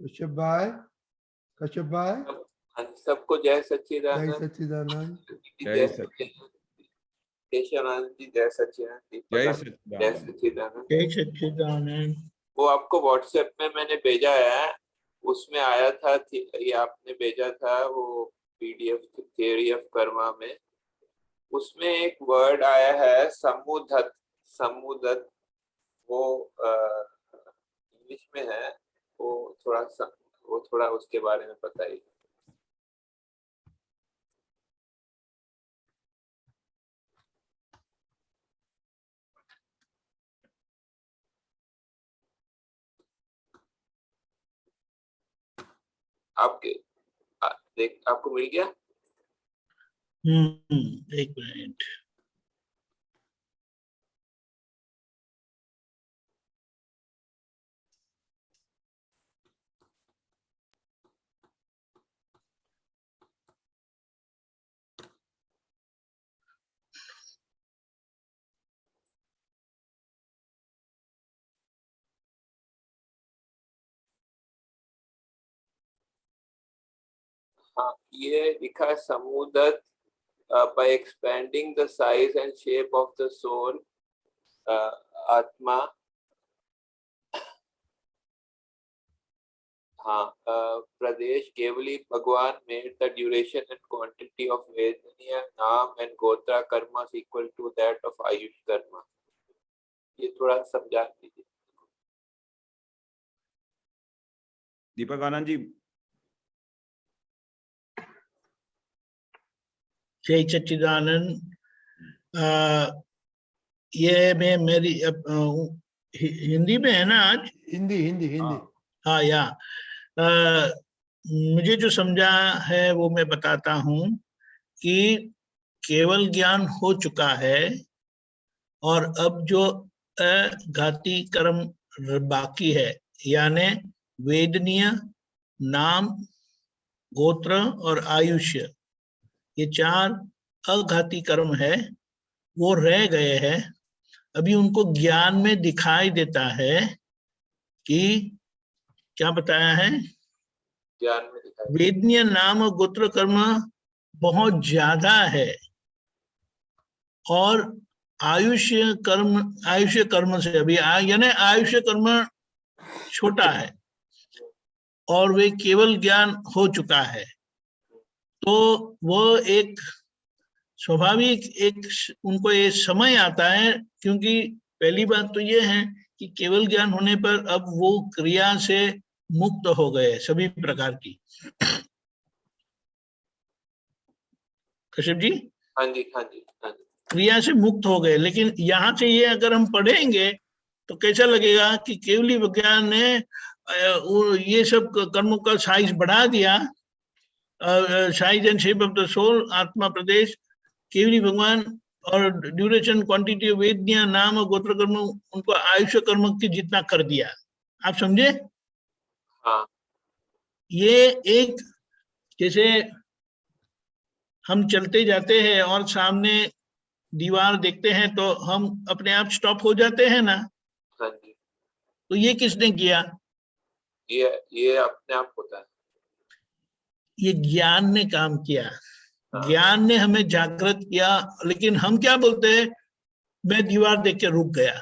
कश्यप भाई, कश्यप भाई, सबको जय जय सच्चिदानंद। सच्चिदानंद। जय सच्चिदानंद। केशवानंद जी जय सच्चिदानंद। जय जय सच्चिदानंद। जय सच्चिदानंद। वो आपको व्हाट्सएप में मैंने भेजा है, उसमें आया था, ये आपने भेजा था वो पीडीएफ थियरी ऑफ कर्मा में, उसमें एक वर्ड आया है समुद्धत। समुद्धत वो इंग्लिश में है, वो थोड़ा उसके बारे में बताइए। आपको मिल गया? एक मिनट। हाँ, ये लिखा है समुद्धत by expanding the size and shape of the soul, आत्मा। हाँ, प्रदेश केवली भगवान made the duration and quantity of Vedaniya नाम and गोत्रा Karma equal to that of Ayush Karma. ये थोड़ा समझा दीजिए। दीपक आनंद जी। जय सच्चिदानंद। ये मैं मेरी हिंदी में है ना आज? हिंदी हिंदी हिंदी। हाँ या मुझे जो समझा है वो मैं बताता हूँ कि केवल ज्ञान हो चुका है और अब जो घाती कर्म बाकी है, यानी वेदनीय नाम, गोत्र और आयुष्य, ये 4 अघाती कर्म है, वो रह गए हैं। अभी उनको ज्ञान में दिखाई देता है कि क्या बताया है, ज्ञान में दिखाई वेदनीय नाम और गोत्र कर्म बहुत ज्यादा है और आयुष्य कर्म से अभी यानी आयुष्य कर्म छोटा है और वे केवल ज्ञान हो चुका है। तो वो एक स्वाभाविक उनको ये समय आता है, क्योंकि पहली बात तो ये है कि केवल ज्ञान होने पर अब वो क्रिया से मुक्त हो गए सभी प्रकार की। कश्यप जी? हाँ जी, हाँ जी, हाँ जी। क्रिया से मुक्त हो गए, लेकिन यहाँ से ये अगर हम पढ़ेंगे तो कैसा लगेगा कि केवली विज्ञान ने ये सब कर्मों का साइज बढ़ा दिया, size and shape of the soul, आत्मा, प्रदेश, केवली भगवान और ड्यूरेशन, क्वांटिटी, वेदनीय नाम और गोत्र कर्म, उनको आयुष्य कर्म की जितना कर दिया। आप समझे? हाँ। ये एक, जैसे हम चलते जाते हैं और सामने दीवार देखते हैं तो हम अपने आप स्टॉप हो जाते हैं ना? हाँ जी। तो ये किसने किया? ये अपने आप होता है। ये ज्ञान ने काम किया। ज्ञान ने हमें जागृत किया, लेकिन हम क्या बोलते हैं, मैं दीवार देख के रुक गया।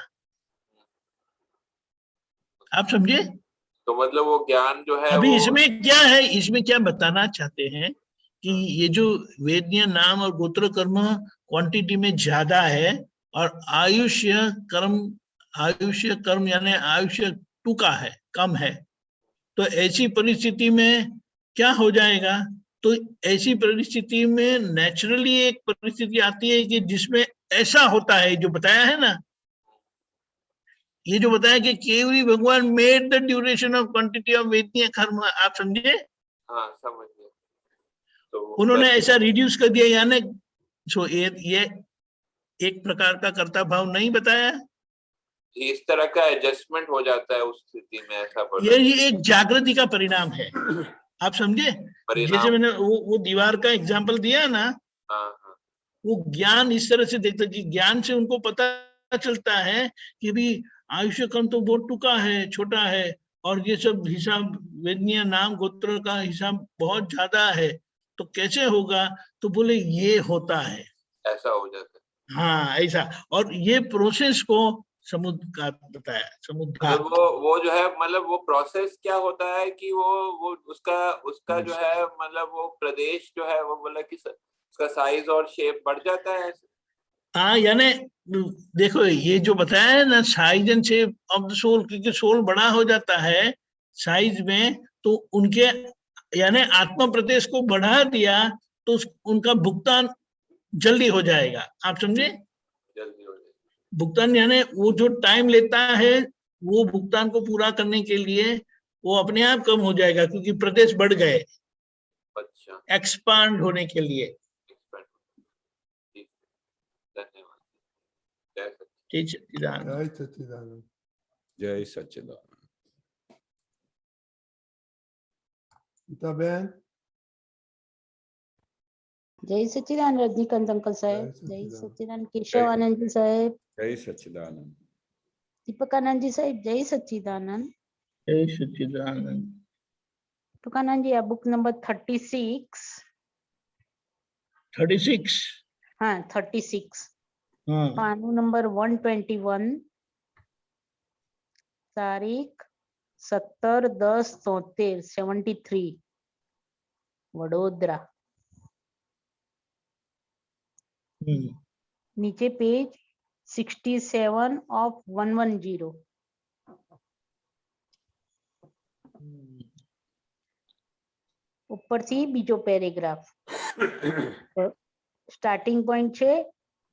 आप समझे? तो मतलब वो ज्ञान जो है अभी वो... इसमें क्या है, इसमें क्या बताना चाहते हैं कि ये जो वेदनीय नाम और गोत्र कर्म क्वांटिटी में ज्यादा है और आयुष्य कर्म यानी आयुष्य टूका है, कम है। तो ऐसी परिस्थिति में क्या हो जाएगा? तो ऐसी परिस्थिति में नेचुरली एक परिस्थिति आती है कि जिसमें ऐसा होता है जो बताया है ना, ये जो बताया कि केवली भगवान made the duration of quantity of वेदनीय कर्म। आप समझे? हाँ, समझ गए। तो उन्होंने ऐसा रिड्यूस कर दिया, यानी ये एक प्रकार का कर्ता भाव नहीं बताया, इस तरह का एडजस्टमेंट हो जाता है उस स्थिति में, ऐसा यही एक जागृति का परिणाम है। आप समझे? जैसे मैंने वो दीवार का एग्जांपल दिया ना, हाँ। वो ज्ञान इस तरह से देखता कि ज्ञान से उनको पता चलता है कि भी आयुष्य कर्म तो बहुत टूका है, छोटा है, और ये सब हिसाब वेदनीय नाम गोत्र का हिसाब बहुत ज्यादा है, तो कैसे होगा? तो बोले ये होता है, ऐसा हो जाता है। हाँ ऐसा। और ये प्रोसेस को समुद्र का बताया, समुद्र मतलब वो जो है, मतलब वो प्रोसेस क्या होता है कि वो उसका जो है, मतलब वो प्रदेश जो है, वो बोला कि उसका साइज और शेप बढ़ जाता है। हाँ, यानी देखो ये जो बताया है ना, size and shape of the soul, क्योंकि सोल बड़ा हो जाता है साइज में, तो उनके यानी आत्मा प्रदेश को बढ़ा दिया तो उनका भुगतान जल्दी हो जाएगा। आप समझे? जल्दी हो जाए। भुगतान यानी वो जो टाइम लेता है वो भुगतान को पूरा करने के लिए वो अपने आप कम हो जाएगा, क्योंकि प्रदेश बढ़ गए अच्छा, एक्सपांड होने के लिए। ठीक, धन्यवाद। जय सच्चिदानंद। ठीक है। जय सच्चिदानंद। जय सच्चिदानंद। गीता बहन, जय सच्चिदानंद रजनीकांत अंकल साहब, जय जय सच्चिदानंद। सच्चिदानंद केशव आनंद जी साहब, जय सच्चिदानंद। दीपक आनंद जी साहब, जय सच्चिदानंद। जय सच्चिदानंद। दीपक आनंद जी, बुक नंबर 36। 36। हाँ 36, हाँ, पानु नंबर 121, तारीख 17/10/73, 73, वडोदरा। नीचे पेज 67 ऑफ 110। ઉપરથી બીજો પેરેગ્રાફ, સ્ટાર્ટિંગ પોઈન્ટ છે,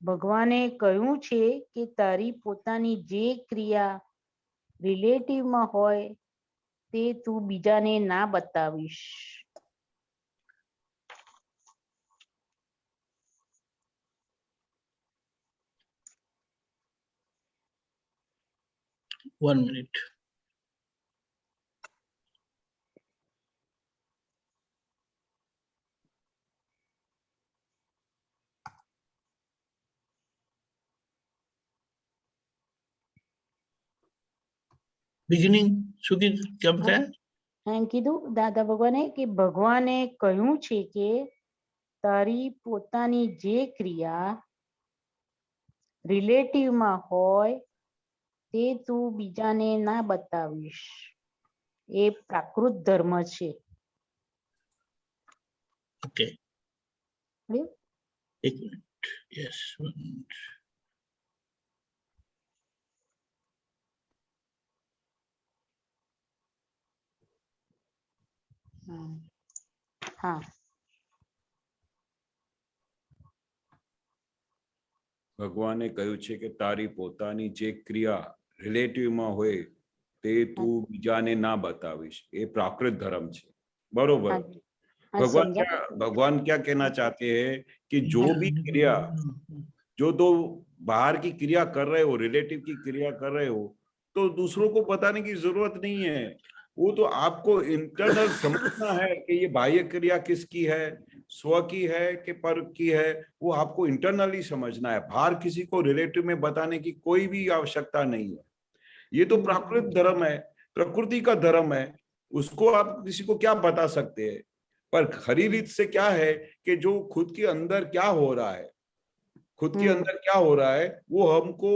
ભગવાને કહ્યું છે કે તારી પોતાની જે ક્રિયા રિલેટિવમાં હોય તે તું બીજાને ના બતાવીશ. One minute. Beginning, સુકી क्या बताया? એમ કીધું દાદા ભગવાને કે ભગવાને કહ્યું છે કે તારી પોતાની જે ક્રિયા રિલેટિવમાં હોય તે તું બીજાને ના બતાવીશ. એ પ્રાકૃત ધર્મ છે. Okay. Ready? एक मिनट. Yes. One minute. हाँ, ભગવાને કહ્યું છે કે તારી પોતાની જે ક્રિયા રિલેટિવમાં હોય તે તું બીજાને ના બતાવીશ, એ પ્રાકૃત ધર્મ છે, બરોબર? हाँ जी, हाँ, भगवान समझा. क्या भगवान क्या कहना चाहते हैं कि जो भी क्रिया, जो दो बाहर की क्रिया कर रहे हो, रिलेटिव की क्रिया कर रहे हो, तो दूसरों को बताने की जरूरत नहीं है। वो तो आपको इंटरनल समझना है कि ये बाह्य क्रिया किसकी है, स्व की है कि पर की है, वो आपको इंटरनली समझना है। बाहर किसी को रिलेटिव में बताने की कोई भी आवश्यकता नहीं है। ये तो प्राकृत धर्म है, प्रकृति का धर्म है, उसको आप किसी को क्या बता सकते हैं? पर खरी रीत से क्या है कि जो खुद के अंदर क्या हो रहा है, खुद के अंदर क्या हो रहा है, वो हमको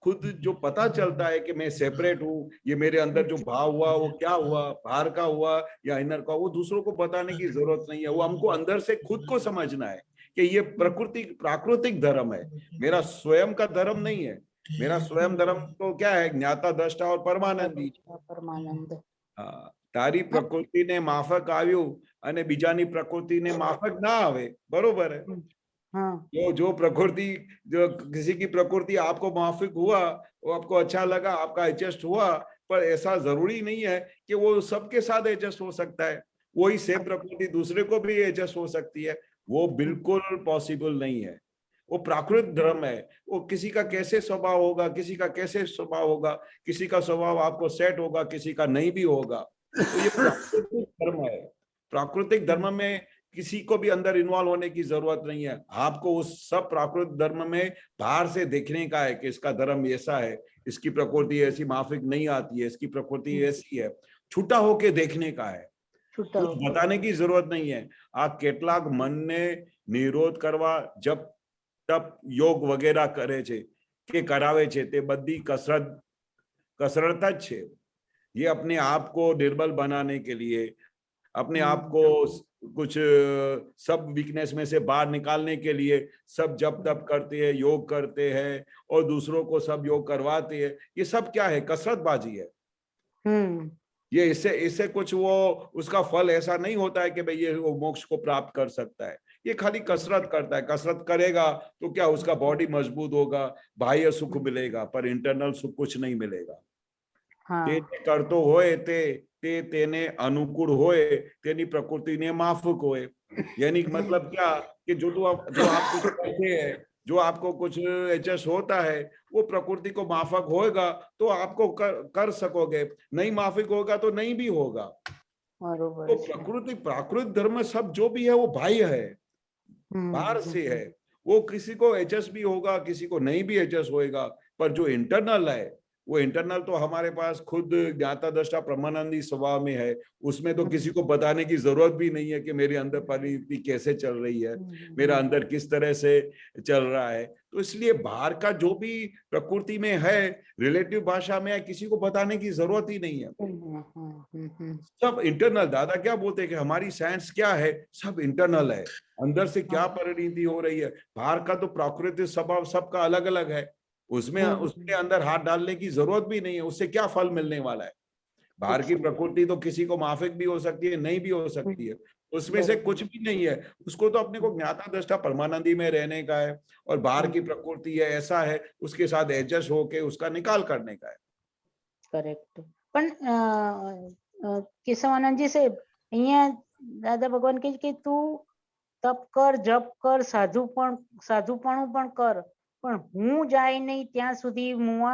खुद जो पता चलता है कि मैं सेपरेट हूँ, ये मेरे अंदर जो भाव हुआ वो क्या हुआ, बाहर का हुआ या इनर का, वो दूसरों को बताने की जरूरत नहीं है। वो हमको अंदर से खुद को समझना है कि ये प्रकृति प्राकृतिक धर्म है, मेरा स्वयं का धर्म नहीं है। मेरा स्वयं धर्म तो क्या है? ज्ञाता, दृष्टा और परमानंदी। પરમાનંદ. हाँ, तारी प्रकृति ने माफक आव्યું અને બીજાની પ્રકૃતિ ने माफक ना आवे, बरोबर है? हाँ, जो प्रकृति, जो किसी की प्रकृति आपको माफिक हुआ, वो आपको अच्छा लगा, आपका एडजस्ट हुआ, पर ऐसा जरूरी नहीं है कि वो सबके साथ एडजस्ट हो सकता है। वही सेम प्रकृति दूसरे को भी एडजस्ट हो सकती है, वो बिल्कुल पॉसिबल नहीं है। वो प्राकृत धर्म है। वो किसी का कैसे स्वभाव होगा, किसी का कैसे स्वभाव होगा, किसी का स्वभाव आपको सेट होगा, किसी का नहीं भी होगा। तो ये प्राकृतिक धर्म है। प्राकृतिक धर्म में किसी को भी अंदर इन्वॉल्व होने की जरूरत नहीं है। आपको उस सब प्राकृतिक धर्म में बाहर से देखने का है कि इसका धर्म ऐसा है, इसकी प्रकृति ऐसी माफिक नहीं आती है, इसकी प्रकृति ऐसी है, छूटा होके देखने का है, છૂટા कुछ बताने की जरूरत नहीं है। आ કેટલાક મનને નિરોધ કરવા જપ તપ યોગ વગેરે કરે છે કે કરાવે છે, તે બધી कसरत જ છે। ये अपने आप को निर्बल बनाने के लिए, अपने आप को कुछ सब वीकनेस में से बाहर निकालने के लिए सब जप तप करते हैं, योग करते हैं और दूसरों को सब योग करवाते हैं। ये सब क्या है? कसरतबाजी है। ये इससे कुछ वो उसका फल ऐसा नहीं होता है कि भाई ये वो मोक्ष को प्राप्त कर सकता है। ये खाली कसरत करता है। कसरत करेगा तो क्या उसका बॉडी मजबूत होगा, बाह्य सुख मिलेगा, पर इंटरनल सुख कुछ नहीं मिलेगा। હા તે કરતો હોય તે તેને अनुकूल होए, तेनी प्रकृति ने माफक होए। यानी मतलब क्या कि जो आप कुछ करते हैं, जो आपको कुछ एडजस्ट होता है, वो प्रकृति को माफक होएगा तो आपको कर सकोगे, नहीं माफिक होगा तो नहीं भी होगा। બરોબર तो છે प्रकृति प्राकृतिक धर्म सब जो भी है वो बाह्य है, बाहर से है। वो किसी को एडजस्ट भी होगा, किसी को नहीं भी एडजस्ट होएगा, पर जो इंटरनल है वो इंटरनल तो हमारे पास खुद ज्ञाता दृष्टा ब्रह्मानंदी स्वभाव में है। उसमें तो किसी को बताने की जरूरत भी नहीं है कि मेरे अंदर परिस्थिति कैसे चल रही है, मेरा अंदर किस तरह से चल रहा है। तो इसलिए बाहर का जो भी प्रकृति में है, रिलेटिव भाषा में है, किसी को बताने की जरूरत ही नहीं है। सब इंटरनल। दादा क्या बोलते हैं कि हमारी साइंस क्या है? सब इंटरनल है, अंदर से क्या परिणति हो रही है। बाहर का तो प्राकृतिक स्वभाव सबका अलग अलग है, उसमें उसके अंदर हाथ डालने की जरूरत भी नहीं है। उससे क्या फल मिलने वाला है? बाहर की प्रकृति तो किसी को माफिक भी हो सकती है, नहीं भी हो सकती है, उसमें से कुछ भी नहीं है। उसको तो अपने को ज्ञाता दृष्टा परमानंदी में रहने का है, और बाहर की प्रकृति है ऐसा है, उसके साथ एडजस्ट होके उसका निकाल करने का है। करेक्ट। पण केशवानंदजी साहेब, અહીંયા દાદा भगवान કહે કે તું તપ કર, જપ કર, સાધુપણું પણ કર, પણ હું જાય નહીં ત્યાં સુધી મુઆ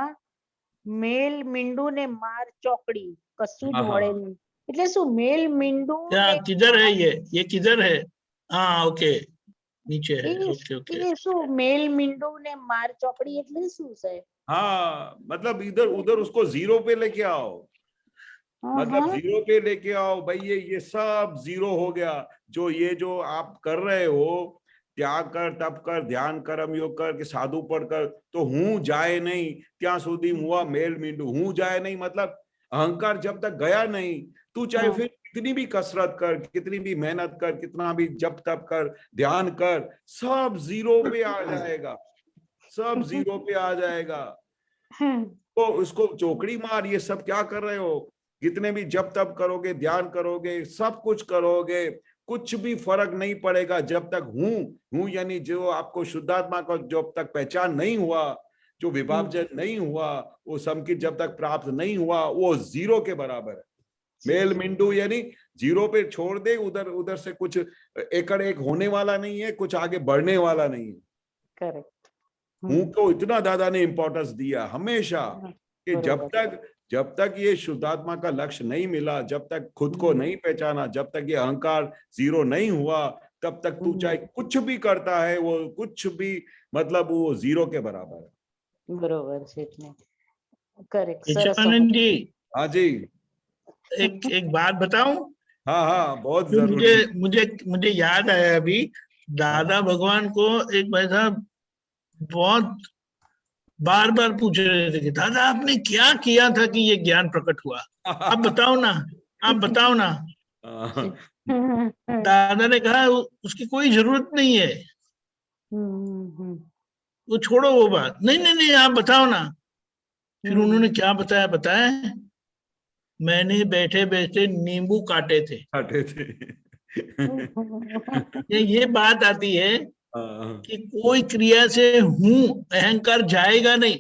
મેલ મીંડું ને માર ચોકડી કશું જ વળે નહીં। એટલે શું મેલ મીંડું क्या ને किधर है માર- ये किधर है? हाँ ओके, नीचे है। એ- ओके ओके એ શું મેલ મીંડું ને માર ચોકડી એટલે શું સાહેબ? हाँ, मतलब इधर उधर उसको जीरो पे लेके आओ, मतलब जीरो पे लेके आओ भाई। ये सब जीरो हो गया। जो आप कर रहे हो, त्याग कर, तप कर, ध्यान कर्म योग कर के साधु पढ़कर, तो हूं जाए नहीं त्या सुधी मुआ मेल मींडू। हूं जाए नहीं मतलब अहंकार जब तक गया नहीं, तू चाहे फिर कितनी भी कसरत कर, कितनी भी मेहनत कर, कितना भी जप तप कर, ध्यान कर, सब जीरो पे आ जाएगा, सब जीरो पे आ जाएगा। तो उसको चौकड़ी मार। ये सब क्या कर रहे हो? कितने भी जप तप करोगे, ध्यान करोगे, सब कुछ करोगे, कुछ भी फर्क नहीं पड़ेगा जब तक हूं यानी जो आपको शुद्धात्मा का जब तक पहचान नहीं हुआ, जो विभाजन नहीं हुआ, वो समकित जब तक प्राप्त नहीं हुआ, वो जीरो के बराबर है। मेल मिंडू यानी जीरो पे छोड़ दे, उधर उधर से कुछ एकड़ एक होने वाला नहीं है, कुछ आगे बढ़ने वाला नहीं है। करेक्ट। हूं को इतना दादा ने इंपॉर्टेंस दिया हमेशा कि जब तक ये शुद्धात्मा का लक्ष्य नहीं मिला, जब तक खुद को नहीं पहचाना, जब तक ये अहंकार जीरो नहीं हुआ, तब तक तू चाहे कुछ भी करता है, वो कुछ भी मतलब वो जीरो के बराबर है। बरोबर છે એટલે करेक्ट। केशवानंद जी, हाँ जी, एक बात बताऊं? हाँ बहुत जो जरूरी। मुझे याद आया अभी। दादा भगवान को एक भाई साहब बहुत बार बार पूछ रहे थे कि दादा आपने क्या किया था कि ये ज्ञान प्रकट हुआ? आप बताओ ना, आप बताओ ना। दादा ने कहा उसकी कोई जरूरत नहीं है, वो छोड़ो वो बात। नहीं नहीं नहीं, आप बताओ ना। फिर उन्होंने क्या बताया? मैंने बैठे बैठे नींबू काटे थे। ये बात आती है कि कोई क्रिया से हूं अहंकार जाएगा नहीं।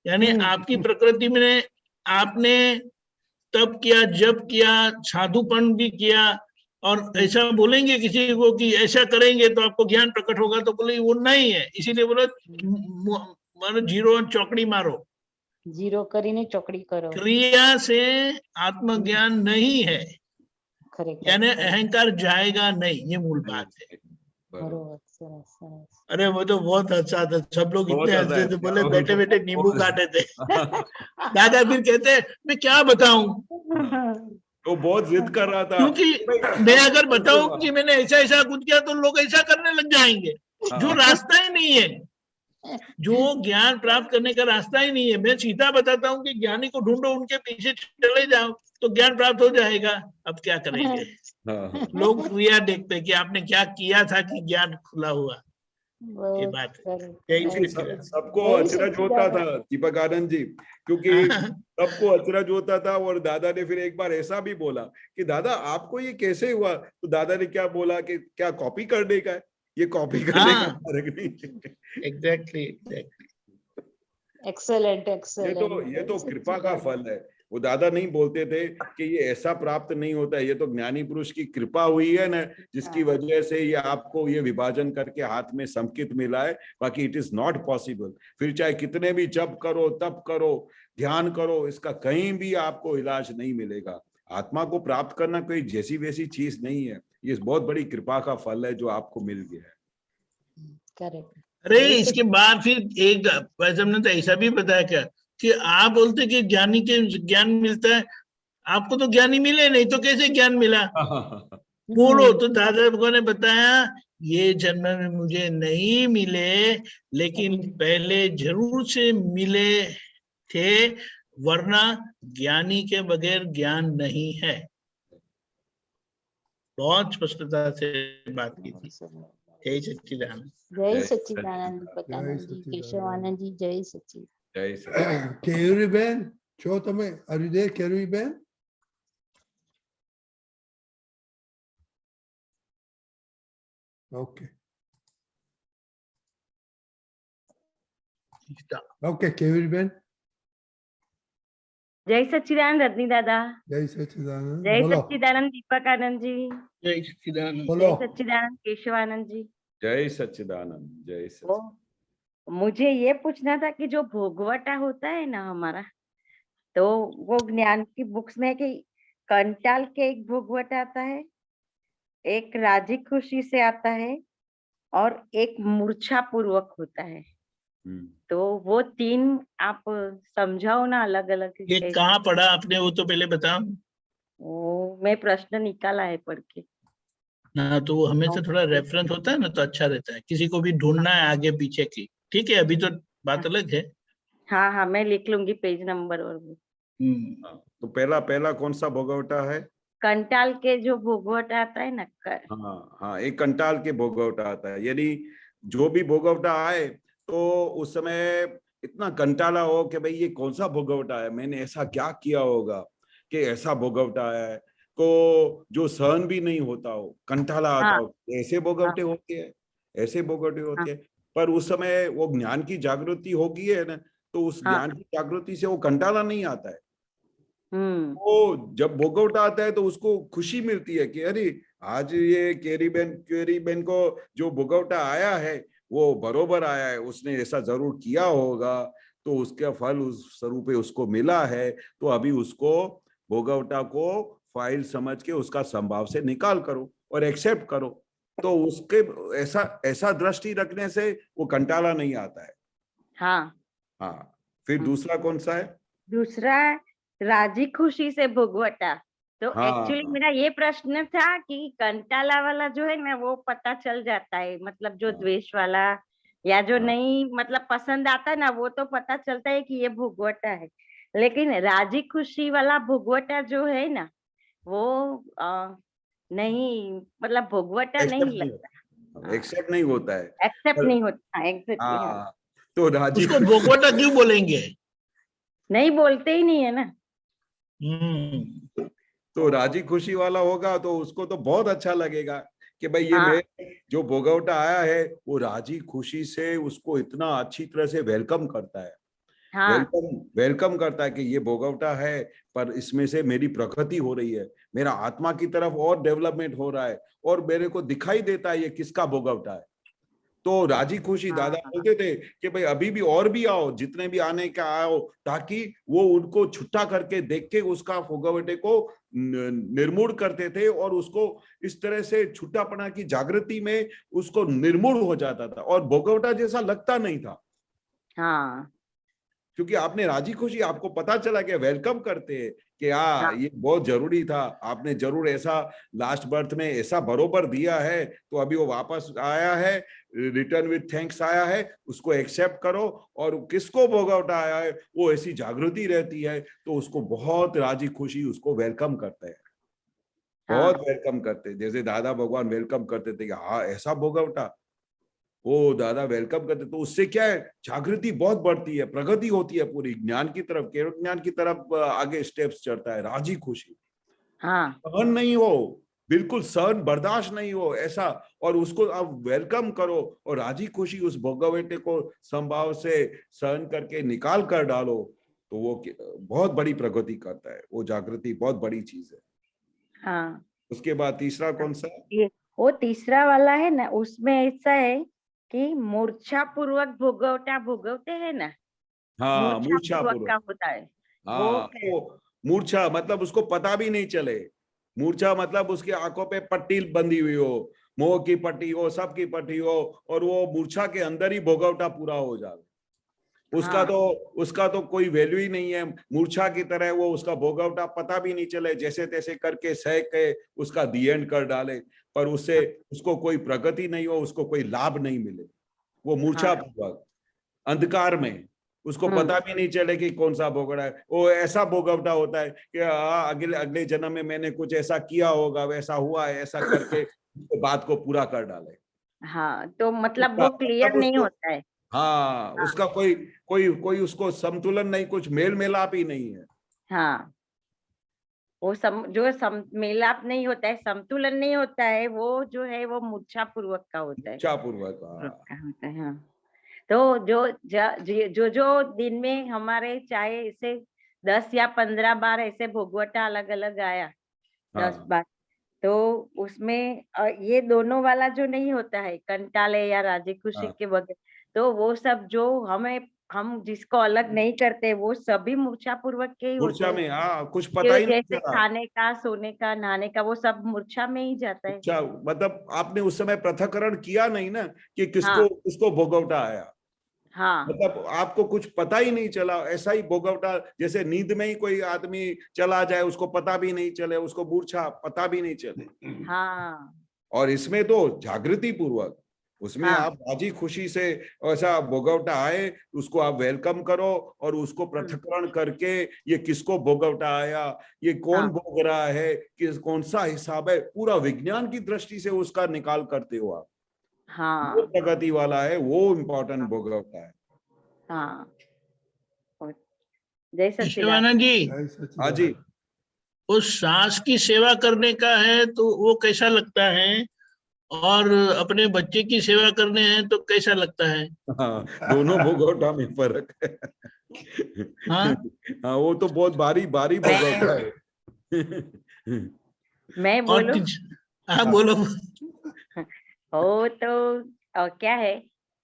यानी आपकी प्रकृति में आपने तप किया, जप किया, साधुपन भी किया, और ऐसा बोलेंगे किसी को कि ऐसा करेंगे तो आपको ज्ञान प्रकट होगा, तो बोले वो नहीं है। इसीलिए बोलो मारो जीरो चौकड़ी मारो, जीरो કરીને ચોકડી કરો। क्रिया से आत्मज्ञान नहीं है, खरेखर यानी अहंकार जाएगा नहीं। ये मूल बात है। बरोबर સરસ સરસ अरे वो तो बहुत हंसा था, सब लोग बहुत इतने हंसा हंसे है, थे, बोले बहुत- बैठे बैठे नींबू बहुत- काटे थे। दादा फिर कहते मैं क्या बताऊं, वो बहुत जिद कर रहा था क्योंकि भाई, मैं अब अगर कैसे बताऊं होगा? कि मैंने ऐसा ऐसा कुछ किया तो लोग ऐसा करने लग जाएंगे, जो हाँ। रास्ता ही नहीं है, जो ज्ञान प्राप्त करने का रास्ता ही नहीं है। मैं सीधा बताता हूँ कि ज्ञानी को ढूंढो, उनके पीछे चले जाओ तो ज्ञान प्राप्त हो जाएगा। अब क्या करेंगे, हाँ, लोग क्रिया देखते हैं कि आपने क्या किया था कि ज्ञान खुला हुआ। ये बहुत बात है। સરસ जय क्योंकि श्री राम। सबको जय अचरज होता सच्चिदानंद। था दीपक आनंद जी, क्योंकि सबको अचरज होता था। और दादा ने फिर एक बार ऐसा भी बोला कि दादा आपको ये कैसे हुआ, तो दादा ने क्या बोला कि क्या कॉपी करने का है, ये कॉपी करने का हाँ। फर्क नहीं है। एग्जैक्टली। एक्सेलेंट ये एक्सेलेंट तो कृपा का फल है। वो दादा नहीं बोलते थे कि ये ऐसा प्राप्त नहीं होता है, ये तो ज्ञानी पुरुष की कृपा हुई है ना, जिसकी हाँ। वजह से ये आपको ये विभाजन करके हाथ में संकित मिला है। बाकी इट इज नॉट पॉसिबल। फिर चाहे कितने भी जप करो, तप करो, ध्यान करो, इसका कहीं भी आपको इलाज नहीं मिलेगा। आत्मा को प्राप्त करना कोई जैसी वैसी चीज नहीं है, ये बहुत बड़ी कृपा का फल है जो आपको मिल गया है। करेक्ट अरे इसके बाद फिर एक वैसे हमने तो ऐसा भी बताया क्या कि आप बोलते कि ज्ञानी के ज्ञान मिलता है, आपको तो ज्ञानी मिले नहीं तो कैसे ज्ञान मिला, बोलो। तो दादा भगवान ने बताया ये जन्म में मुझे नहीं मिले, लेकिन पहले जरूर से मिले थे, वरना ज्ञानी के बगैर ज्ञान नहीं है। बहुत स्पष्टता से बात की थी। जय सच्चिदानंद। जय जय सच्चिदानंद सच्चिदानंद। दीपकानंद जी, सच्चिदानंद। केशवानंद जी, जय सच्चिदानंद। जय सच्चिदानंद। કેયુરીબેન છો તમે? Are you there, કેયુરીબેન? Okay. Okay, કેયુરીબેન. जय सच्चिदानंद रजनी दादा। જય સચ્ચિદાનંદ. जय બોલો सच्चिदानंद दीपकानंद जी। जय सच्चिदानंद। બોલો. जय सच्चिदानंद केशवानंद जी। जय सच्चिदानंद। जय वो सच्चिदानंद। मुझे ये पूछना था कि जो भोगवटा होता है ना हमारा, तो वो ज्ञान की बुक्स में कि कंटाल के एक भोगवटा आता है, एक राजी खुशी से आता है और एक मूर्छा पूर्वक होता है। तो वो तीन आप समझाओ ना अलग अलग। ये कहाँ पढ़ा आपने, वो तो पहले बताओ। वो मैं प्रश्न निकाला है पढ़ के। हाँ तो वो हमेशा थोड़ा रेफरेंस होता है ना तो अच्छा रहता है, किसी को भी ढूंढना है आगे पीछे की। ठीक है, अभी तो बात अलग है। हाँ हाँ मैं लिख लूंगी पेज नंबर और वो। तो पहला कौन सा भोगवटा है? कंटाल के जो भोगवटा आता है ना हाँ हाँ, एक कंटाल के भोगवटा आता है। यदि जो भी भोगवटा आए तो उस समय इतना कंटाला हो कि भाई ये कौन सा भोगवटा है, मैंने ऐसा क्या किया होगा कि ऐसा भोगवटा आया है, को जो सहन भी नहीं होता हो, कंटाला आता हाँ, हो। ऐसे भोगवटे होते हैं, ऐसे भोगवटे होते हैं। पर उस समय वो ज्ञान की जागृति होगी है ना, तो उस हाँ। ज्ञान की जागृति से वो कंटाला नहीं आता है। हम्म। जब भोगवटा आता है तो उसको खुशी मिलती है कि अरे आज ये केरी बेन को जो भोगवटा आया है वो बरोबर आया है, उसने ऐसा जरूर किया होगा, तो उसका फल उस स्वरूप उसको मिला है। तो अभी उसको भोगवटा को फाइल समझ के उसका संभाव से निकाल करो और एक्सेप्ट करो। तो उसके ऐसा दृष्टि रखने से वो कंटाला नहीं आता है। हाँ हाँ, फिर दूसरा कौन सा है? दूसरा राजी खुशी से भोगवटा। तो हाँ, एक्चुअली हाँ। मेरा ये प्रश्न था कि कंटाला वाला जो है ना वो पता चल जाता है, मतलब जो द्वेष वाला या जो नहीं मतलब पसंद आता है ना वो तो पता चलता है कि ये भोगवटा है। लेकिन राजी खुशी वाला भोगवटा जो है ना वो नहीं, मतलब भोगवटा नहीं लगता, एक्सेप्ट नहीं होता है। एक्सेप्ट नहीं होता। एग्जैक्टली हाँ, तो राजी उसको भोगवटा क्यों बोलेंगे? नहीं बोलते ही नहीं है ना। तो राजी खुशी वाला होगा तो उसको तो बहुत अच्छा लगेगा कि भाई ये हाँ। मैं जो भोगवटा आया है वो राजी खुशी से उसको इतना अच्छी तरह से वेलकम करता है। हाँ। वेलकम करता है कि ये भोगवटा है, पर इसमें से मेरी प्रगति हो रही है, मेरा आत्मा की तरफ और डेवलपमेंट हो रहा है, और मेरे को दिखाई देता है ये किसका भोगवटा है। तो राजी खुशी दादा हाँ। बोलते थे कि भाई अभी भी और भी आओ, जितने भी आने का आओ, ताकि वो उनको छुट्टा करके देख के उसका भोगवटे को निर्मूल करते थे और उसको इस तरह से छुट्टापना की जागृति में उसको निर्मूल हो जाता था और भोगवटा जैसा लगता नहीं था, हाँ क्योंकि आपने राजी खुशी, आपको पता चला कि वेलकम करते हैं कि हाँ। ये बहुत जरूरी था, आपने जरूर ऐसा लास्ट बर्थ में ऐसा बरोबर दिया है, तो अभी वो वापस आया है, रिटर्न विथ थैंक्स आया है, उसको एक्सेप्ट करो। और किसको भोगवटा आया है वो ऐसी जागृति रहती है, तो उसको बहुत राजी खुशी उसको वेलकम करते हैं, बहुत हाँ। वेलकम करते हैं। जैसे दादा भगवान वेलकम करते थे कि हाँ ऐसा भोगवटा, वो दादा वेलकम करते, तो उससे क्या है, जागृति बहुत बढ़ती है, प्रगति होती है पूरी ज्ञान की तरफ, केवल ज्ञान की तरफ आगे स्टेप्स चढ़ता है। राजी खुशी, हाँ सहन नहीं हो, बिल्कुल सहन बर्दाश्त नहीं हो ऐसा, और उसको आप वेलकम करो और राजी खुशी उस भोगवटे को संभाव से सहन करके निकाल कर डालो, तो वो बहुत बड़ी प्रगति करता है। वो जागृति बहुत बड़ी चीज है। हाँ। उसके बाद तीसरा कौन सा? ये वो तीसरा वाला है ना, उसमें ऐसा है कि मूर्छा पूर्वक भोगवटा भोगवते हैं ना, हाँ, मूर्छा मूर्छा पूर्वक पूर्वक। का होता है वो हाँ, वो मूर्छा मतलब उसको पता भी नहीं चले, मूर्छा मतलब उसकी आंखों पे पट्टी बंधी हुई हो, मोह की पट्टी हो, सब की पट्टी हो, और वो मूर्छा के अंदर ही भोगवटा पूरा हो जाए, उसका तो कोई वैल्यू ही नहीं है। मूर्छा की तरह वो उसका भोगवटा पता भी नहीं चले, जैसे तैसे करके सह के उसका दी एंड कर डाले, पर उससे उसको कोई प्रगति नहीं हो, उसको कोई लाभ नहीं मिले। वो मूर्छा पूर्वक अंधकार में उसको पता भी नहीं चले कि कौन सा भोगड़ा है। वो ऐसा भोगवटा होता है कि अगले अगले जन्म में मैंने कुछ ऐसा किया होगा, वैसा हुआ है, ऐसा करके बात को पूरा कर डाले। हाँ, तो मतलब वो क्लियर नहीं होता है। हाँ, उसका कोई कोई कोई उसको संतुलन नहीं, कुछ मेल मिलाप ही नहीं है। हाँ, वो मेलाप नहीं होता है, संतुलन नहीं होता है, वो जो है वो मूर्छा पूर्वक का होता है। इच्छा पूर्वक का होता है। हाँ, तो जो दिन में हमारे चाहे इसे 10 या 15 बार ऐसे भोगवटा अलग अलग आया, 10 बार, तो उसमें ये दोनों वाला जो नहीं होता है, कंटाले या राजी खुशी के बगैर, तो वो सब जो हम जिसको अलग नहीं करते, वो सभी मूर्छा पूर्वक के ही होते मूर्छा हैं। में कुछ पता ही नहीं जैसे चला। खाने का, सोने का, नहाने का, वो सब मूर्छा में ही जाता है। अच्छा, मतलब आपने उस समय पृथक्करण किया नहीं ना कि किसको उसको भोगवटा आया। हाँ, मतलब आपको कुछ पता ही नहीं चला, ऐसा ही भोगवटा, जैसे नींद में ही कोई आदमी चला जाए, उसको पता भी नहीं चले, उसको मूर्छा पता भी नहीं चले। हाँ, और इसमें तो जागृति पूर्वक, उसमें आप राजी खुशी से ऐसा भोगवटा आए, उसको आप वेलकम करो और उसको पृथक्करण करके ये किसको भोगवटा आया, ये कौन भोग रहा है, किस कौन सा हिसाब है, पूरा विज्ञान की दृष्टि से उसका निकाल करते हो आप। हाँ, वो प्रगति वाला है, वो इम्पोर्टेंट भोगवटा है। हाँ। जय सच्चिदानंद शिवानंद जी, हाँ जी। उस सांस की सेवा करने का है तो वो कैसा लगता है, और अपने बच्चे की सेवा करने हैं तो कैसा लगता है? हाँ, दोनों भोगवटा में फर्क है। हाँ, हाँ, वो तो बहुत भारी भारी भोगवटा है। मैं और बोलूं? हाँ बोलो। वो तो क्या है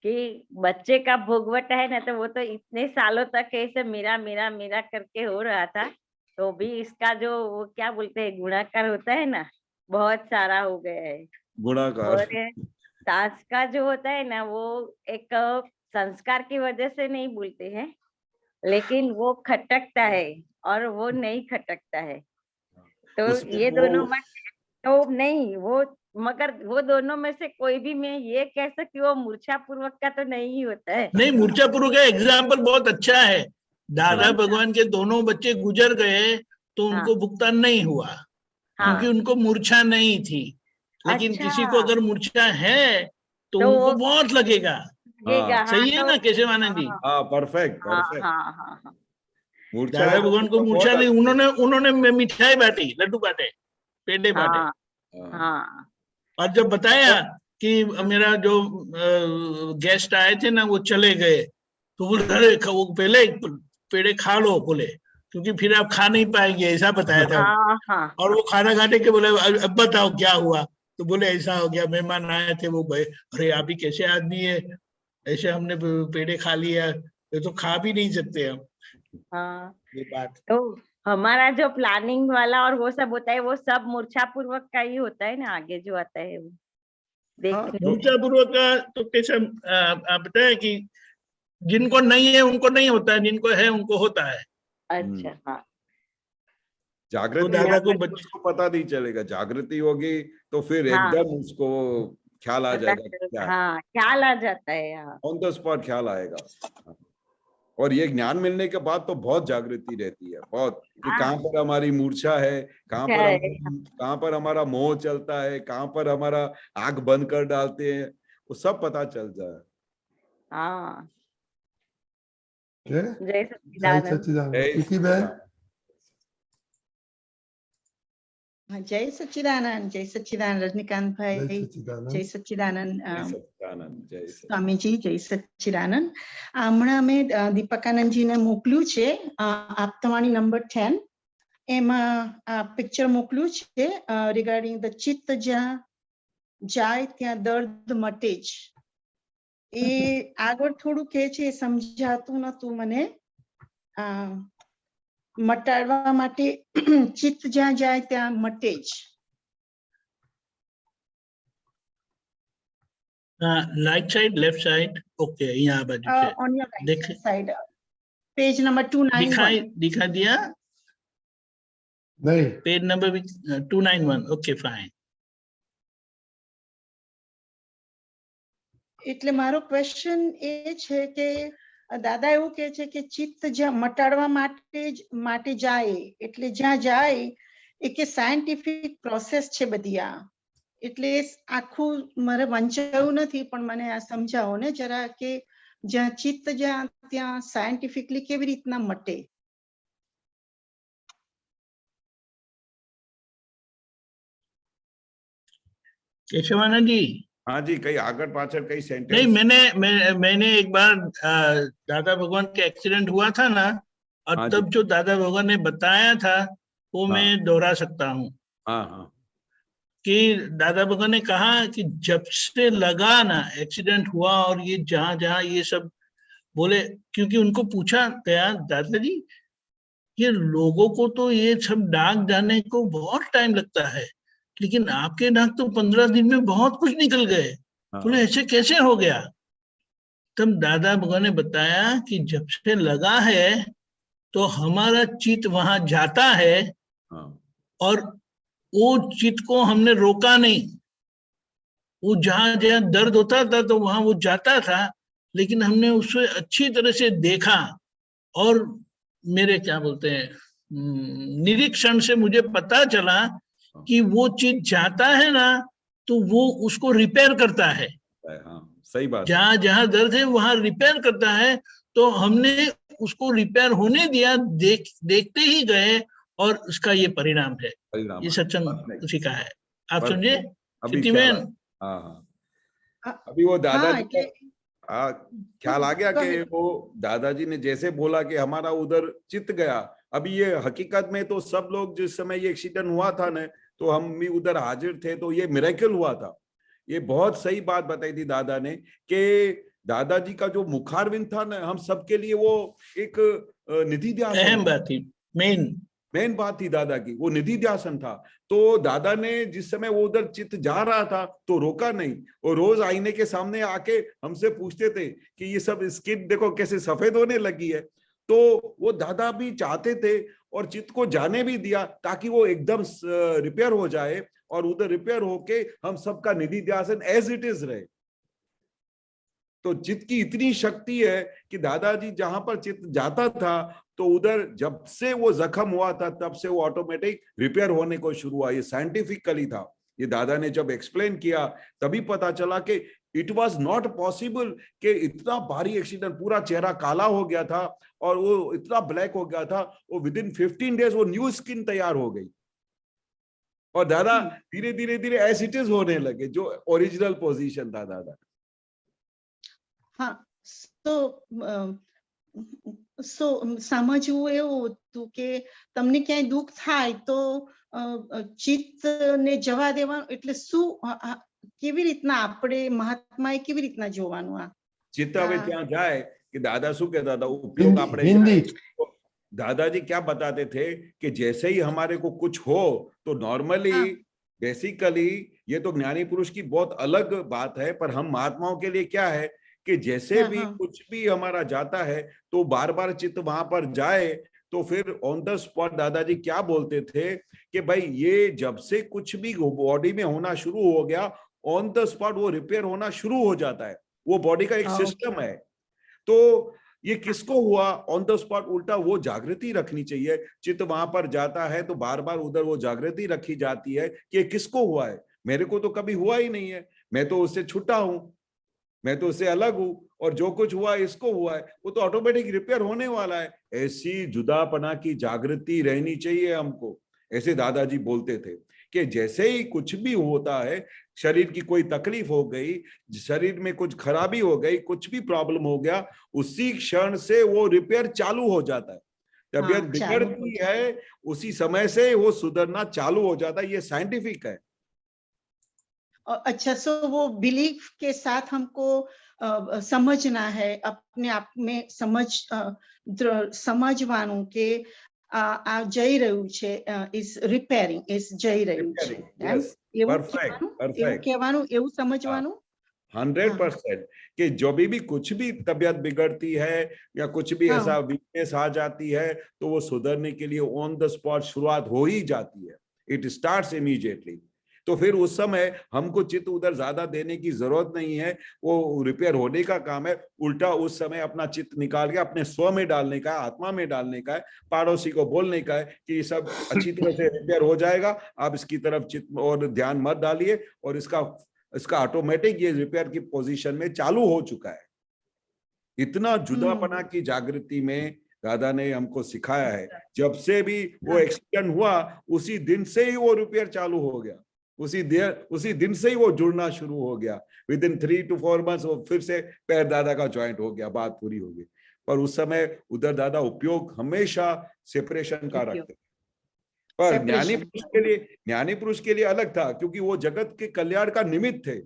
कि बच्चे का भोगवटा है ना, तो वो तो इतने सालों तक ऐसे मेरा मेरा मेरा करके हो रहा था, तो भी इसका जो वो क्या बोलते हैं गुणाकार होता है ना, बहुत सारा हो गया है। गुणाकार। और सांस का जो होता है ना, वो एक संस्कार की वजह से नहीं बोलते हैं, लेकिन वो खटकता है और वो नहीं खटकता है, तो ये दोनों मत तो नहीं वो, मगर वो दोनों में से कोई भी मैं ये कह सकती हूँ मूर्छा पूर्वक का तो नहीं होता है। नहीं, मूर्छा पूर्वक का एग्जाम्पल बहुत अच्छा है। दादा भगवान के दोनों बच्चे गुजर गए तो उनको भुगतान नहीं हुआ, क्योंकि उनको मूर्छा नहीं थी। लेकिन किसी को अगर मूर्छा है तो उनको बहुत लगेगा। सही है ना केशवानंद जी? हाँ, परफेक्ट परफेक्ट। हाँ। दादा भगवान को मूर्छा नहीं, उन्होंने मिठाई बांटी, लड्डू बांटे, पेड़े बांटे। हाँ। और जब बताया कि मेरा जो गेस्ट आए थे ना वो चले गए, तो बोले अरे वो पहले पेड़े खा लो, बोले, क्योंकि फिर आप खा नहीं पाएंगे, ऐसा बताया था। और वो खाना खाने के बोले अब बताओ क्या हुआ, तो बोले ऐसा हो गया, मेहमान आए थे, वो अरे आप ही कैसे आदमी है, ऐसे हमने पेड़े खा लिया, ये तो खा भी नहीं सकते हम। हाँ, ये बात तो हमारा जो प्लानिंग वाला और वो सब होता है, वो सब मूर्छा पूर्वक का ही होता है ना, आगे जो आता है वो हाँ, देखने। मूर्छा पूर्वक का तो कैसे आप बताए कि जिनको नहीं है उनको नहीं होता है, जिनको है उनको होता है। अच्छा, हाँ, जागृति दादा होगी को तो उसको पता नहीं चलेगा, जागृति होगी तो फिर हाँ, एकदम उसको ख्याल आ पता जाएगा चल, क्या हाँ, ख्याल आ जाता है। हाँ, ऑन द स्पॉट ख्याल आएगा। और ये ज्ञान मिलने के बाद तो बहुत जागृति रहती है, बहुत, कि हाँ, कहाँ पर हमारी मूर्छा है, है, कहाँ पर हमारा मोह चलता है, कहाँ पर हमारा आंख बंद कर डालते हैं, वो सब पता चल जाए। हाँ, जय जय जय सच्चिदानंद। सच्चिदानंद। जय प्रीति बहन, हाँ, जय सच्चिदानंद रजनीकांत जय भाई, सच्चिदानंद। जय सच्चिदानंद जय सच्चिदानंद, जय सच्चिदानंद। સ્વામીજી, જય સચ્ચિદાનંદ. હમણાં મેં દીપકાનંદજીને મોકલ્યું છે આપતવાણી નંબર 10, એમાં આ પિક્ચર મોકલ્યું છે રિગાર્ડિંગ ધ ચિત્ત જ્યાં જાય ત્યાં દર્દ મટે જ. એ આગળ થોડું કહે છે, એ સમજાતું નતું મને. મટાડવા માટે ચિત્ત જ્યાં જાય ત્યાં મટે જ. Right side, left side, okay, यहाँ बाजू से On your right देख side, page number 291. दिखा दिया, नहीं, पेज नंबर 291, ओके फाइन. એટલે મારો ક્વેશ્ચન એ છે કે દાદા એવું કહે છે કે ચિત્ત જ્યાં મટાડવા માટે જાય, એટલે જ્યાં જાય એ કે સાયન્ટિફિક પ્રોસેસ છે બધી આ. એટલે આખું મારે વંચાયું નથી, પણ મને આ સમજાવો ને જરા કે જ્યાં ચિત્ત જ્યાં ત્યાં સાયન્ટિફિકલી કેવી રીતના મટે. केशवानंद जी, हाँ जी, कई आगर पाचर कई सेंटेंस। नहीं, मैंने एक बार दादा भगवान के एक्सीडेंट हुआ था ना, और हाँ तब जो दादा भगवान ने बताया था वो हाँ। मैं दोहरा सकता हूँ. हाँ हाँ कि दादा भगवान ने कहा कि जब से लगा ना एक्सीडेंट हुआ, और ये जहां जहां ये सब बोले, क्योंकि उनको पूछा गया, दादाजी ये लोगों को तो ये सब दाग जाने को बहुत टाइम लगता है, लेकिन आपके दाग तो 15 दिन में बहुत कुछ निकल गए. हाँ। बोले ऐसे कैसे हो गया? तब दादा भगवान ने बताया कि जब से लगा है तो हमारा चित्त वहां जाता है, हाँ। और वो चित्त को हमने रोका नहीं. वो जहां जहां दर्द होता था तो वहां वो जाता था, लेकिन हमने उसे अच्छी तरह से देखा, और मेरे क्या बोलते हैं निरीक्षण से मुझे पता चला कि वो चीज जाता है ना तो वो उसको रिपेयर करता है. हाँ, सही बात। जहां जहां दर्द है वहां रिपेयर करता है. तो हमने उसको रिपेयर होने दिया, देखते ही गए, और उसका ये परिणाम है. परिणाम ये है। सत्संग उसी का है. आप बस समझे अभी प्रीति ख्याल बहन? हाँ हाँ, अभी वो दादाजी એટલે ख्याल आ गया कि कहे। वो दादाजी ने जैसे बोला कि हमारा उधर चित्त गया। अभी ये हकीकत में तो सब लोग जिस समय ये एक्सीडेंट हुआ था ना, तो हम भी उधर हाजिर थे, तो ये मिरेकल हुआ था। ये बहुत सही बात बताई थी दादा ने कि दादाजी का जो मुखारविंद था ना, हम सबके लिए वो एक निधि ध्यासन, अहम बात थी, मेन बात थी दादा की, वो निधि ध्यासन था। तो दादा ने जिस समय वो उधर चित्त जा रहा था तो रोका नहीं। वो रोज आईने के सामने आके हमसे पूछते थे कि ये सब स्किन देखो कैसे सफेद होने लगी है। तो वो दादा भी चाहते थे और चित्त को जाने भी दिया ताकि वो एकदम रिपेयर हो जाए, और उधर रिपेयर होके हम सबका निधि ध्यासन एज इट इज रहे। तो चित्त की इतनी शक्ति है कि दादाजी जहां पर चित्त जाता था तो उधर जब से वो जख्म हुआ था तब से वो ऑटोमेटिक रिपेयर होने को शुरू हुआ। ये साइंटिफिकली था। ये दादा ने जब एक्सप्लेन किया तभी पता चला कि इट वाज नॉट पॉसिबल कि इतना भारी एक्सीडेंट, पूरा चेहरा काला हो गया था और वो इतना ब्लैक हो गया था, वो विद इन 15 डेज वो न्यू स्किन तैयार हो गई, और दादा धीरे धीरे धीरे एज इट इज होने लगे, जो ओरिजिनल पोजीशन था दादा। हाँ, तो સમજવું એવું હતું કે તમને ક્યાંય દુઃખ થાય તો ચિત્તને જવા દેવાનું, એટલે શું કેવી રીતના આપણે મહાત્માએ કેવી રીતના જોવાનું આ? चित्त હવે हाँ। ત્યાં જાય कि दादा શું કહેતા હતા, उपयोग हिंदी આપણે हिंदी तो दादाजी क्या बताते थे कि जैसे ही हमारे को कुछ हो तो नॉर्मली हाँ। बेसिकली ये तो ज्ञानी पुरुष की बहुत अलग बात है, पर हम महात्माओं के लिए क्या है कि जैसे हाँ, भी हाँ। कुछ भी हमारा जाता है तो बार बार चित्त वहां पर जाए, तो फिर ऑन द स्पॉट दादाजी क्या बोलते थे कि भाई ये जब से कुछ भी बॉडी में होना शुरू हो गया, ऑन द स्पॉट वो रिपेयर होना शुरू हो जाता है। वो बॉडी का एक हाँ, सिस्टम है। तो ये किसको हुआ ऑन द स्पॉट, उल्टा वो जागृति रखनी चाहिए। चित्त वहां पर जाता है तो बार बार उधर वो जागृति रखी जाती है कि किसको हुआ है, मेरे को तो कभी हुआ ही नहीं है, मैं तो उससे छुटा हूं, मैं तो उससे अलग हूं, और जो कुछ हुआ इसको हुआ है, वो तो ऑटोमेटिक रिपेयर होने वाला है। ऐसी जुदापना की जागृति रहनी चाहिए हमको। ऐसे दादाजी बोलते थे कि जैसे ही कुछ भी होता है, शरीर की कोई तकलीफ हो गई, शरीर में कुछ खराबी हो गई, कुछ भी प्रॉब्लम हो गया, उसी क्षण से वो रिपेयर चालू हो जाता है। तबीयत हाँ, चालू हो बिगड़ती है, उसी समय से वो सुधरना चालू हो जाता है। ये साइंटिफिक है। अच्छा, सो वो बिलीफ के साथ हमको समझना है, अपने आप में સમજવાનું કે આ જઈ રહ્યું છે, ઇઝ રિપેરિંગ, ઇઝ જઈ રહ્યું છે, એમ Yes, એવું perfect, કહેવાનું, એવું perfect. કહેવાનું, એવું સમજવાનું। 100% कि जो भी कुछ भी तबीयत बिगड़ती है या कुछ भी हाँ। ऐसा वीकनेस आ जाती है, तो वो सुधरने के लिए ऑन द स्पॉट शुरुआत हो ही जाती है। It starts immediately. तो फिर उस समय हमको चित्त उधर ज्यादा देने की जरूरत नहीं है, वो रिपेयर होने का काम है। उल्टा उस समय अपना चित्त निकाल के अपने स्व में डालने का है, आत्मा में डालने का है, पड़ोसी को बोलने का है कि ये सब अच्छी तरह से रिपेयर हो जाएगा, आप इसकी तरफ चित्त और ध्यान मत डालिए, और इसका ऑटोमेटिक ये रिपेयर की पोजीशन में चालू हो चुका है। इतना जुदापना की जागृति में दादा ने हमको सिखाया है। जब से भी वो एक्सीडेंट हुआ, उसी दिन से ही वो रिपेयर चालू हो गया, उसी दिन से ही वो जुड़ना शुरू हो गया। विद इन 3 to 4 months वो फिर से पैर दादा का ज्वाइंट हो गया, बात पूरी हो गई। पर उस समय उधर दादा उपयोग हमेशा सेपरेशन का रखते थे। पर ज्ञानी पुरुष के लिए अलग था, क्योंकि वो जगत के कल्याण का निमित्त थे।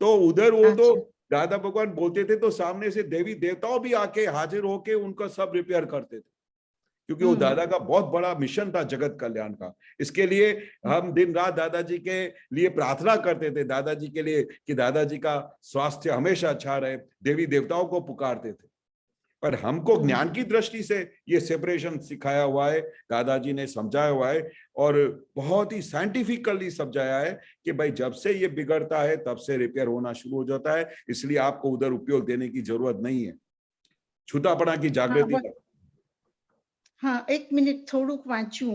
तो उधर वो तो दादा भगवान बोलते थे तो सामने से देवी देवताओं भी आके हाजिर होके उनका सब रिपेयर करते थे, क्योंकि वो दादा का बहुत बड़ा मिशन था जगत कल्याण का। इसके लिए हम दिन रात दादाजी के लिए प्रार्थना करते थे, दादाजी के लिए कि दादाजी का स्वास्थ्य हमेशा अच्छा रहे, देवी देवताओं को पुकारते थे। पर हमको ज्ञान की दृष्टि से ये सेपरेशन सिखाया हुआ है, दादाजी ने समझाया हुआ है, और बहुत ही साइंटिफिकली समझाया है कि भाई जब से ये बिगड़ता है तब से रिपेयर होना शुरू हो जाता है। इसलिए आपको उधर उपयोग देने की जरूरत नहीं है। छूतापना की जागृति। हाँ, एक मिनिट થોડુંક વાંચું